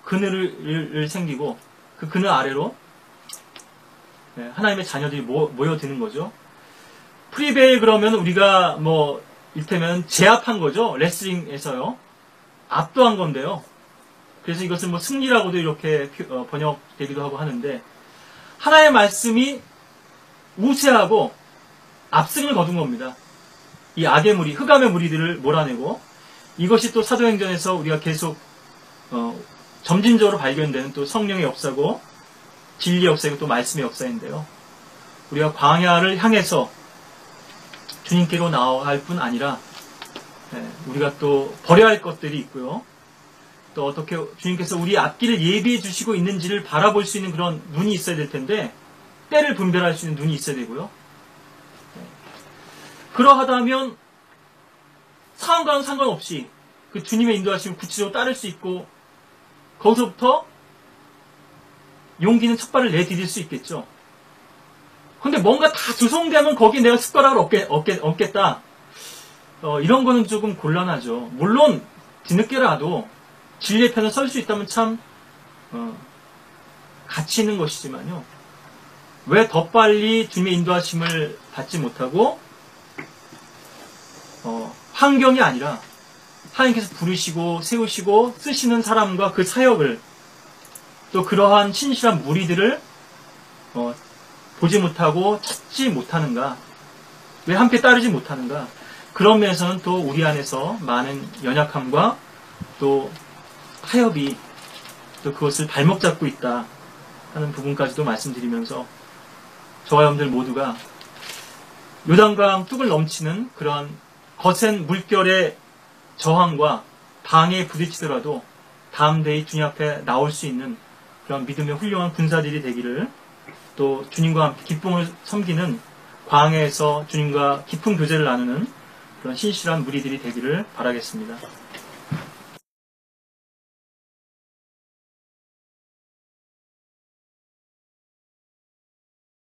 그늘을 생기고 그 그늘 아래로 하나님의 자녀들이 모여드는 거죠. 프리베일 그러면 우리가 이를테면 제압한 거죠. 레슬링에서요. 압도한 건데요. 그래서 이것을 승리라고도 이렇게 번역되기도 하고 하는데, 하나의 말씀이 우세하고 압승을 거둔 겁니다. 이 악의 무리, 흑암의 무리들을 몰아내고, 이것이 또 사도행전에서 우리가 계속 점진적으로 발견되는 또 성령의 역사고 진리의 역사이고 또 말씀의 역사인데요. 우리가 광야를 향해서 주님께로 나아갈 뿐 아니라 우리가 또 버려야 할 것들이 있고요. 또 어떻게 주님께서 우리 앞길을 예비해 주시고 있는지를 바라볼 수 있는 그런 눈이 있어야 될 텐데, 때를 분별할 수 있는 눈이 있어야 되고요. 그러하다면 상황과는 상관없이 그 주님의 인도하심을 구체적으로 따를 수 있고 거기서부터 용기 있는 첫 발을 내디딜 수 있겠죠. 근데 뭔가 다 조성되면 거기에 내가 숟가락을 얹겠다. 이런 거는 조금 곤란하죠. 물론 뒤늦게라도 진리의 편에 설 수 있다면 참 가치 있는 것이지만요. 왜 더 빨리 주님의 인도하심을 받지 못하고 환경이 아니라 하나님께서 부르시고 세우시고 쓰시는 사람과 그 사역을 또 그러한 신실한 무리들을 보지 못하고 찾지 못하는가? 왜 함께 따르지 못하는가? 그런 면에서는 또 우리 안에서 많은 연약함과 또 타협이 또 그것을 발목 잡고 있다 하는 부분까지도 말씀드리면서 저와 여러분들 모두가 요단강 뚝을 넘치는 그런 거센 물결의 저항과 방해에 부딪히더라도 다음 데이 주님 앞에 나올 수 있는 그런 믿음의 훌륭한 군사들이 되기를, 또 주님과 함께 기쁨을 섬기는 광야에서 주님과 깊은 교제를 나누는 그런 신실한 무리들이 되기를 바라겠습니다.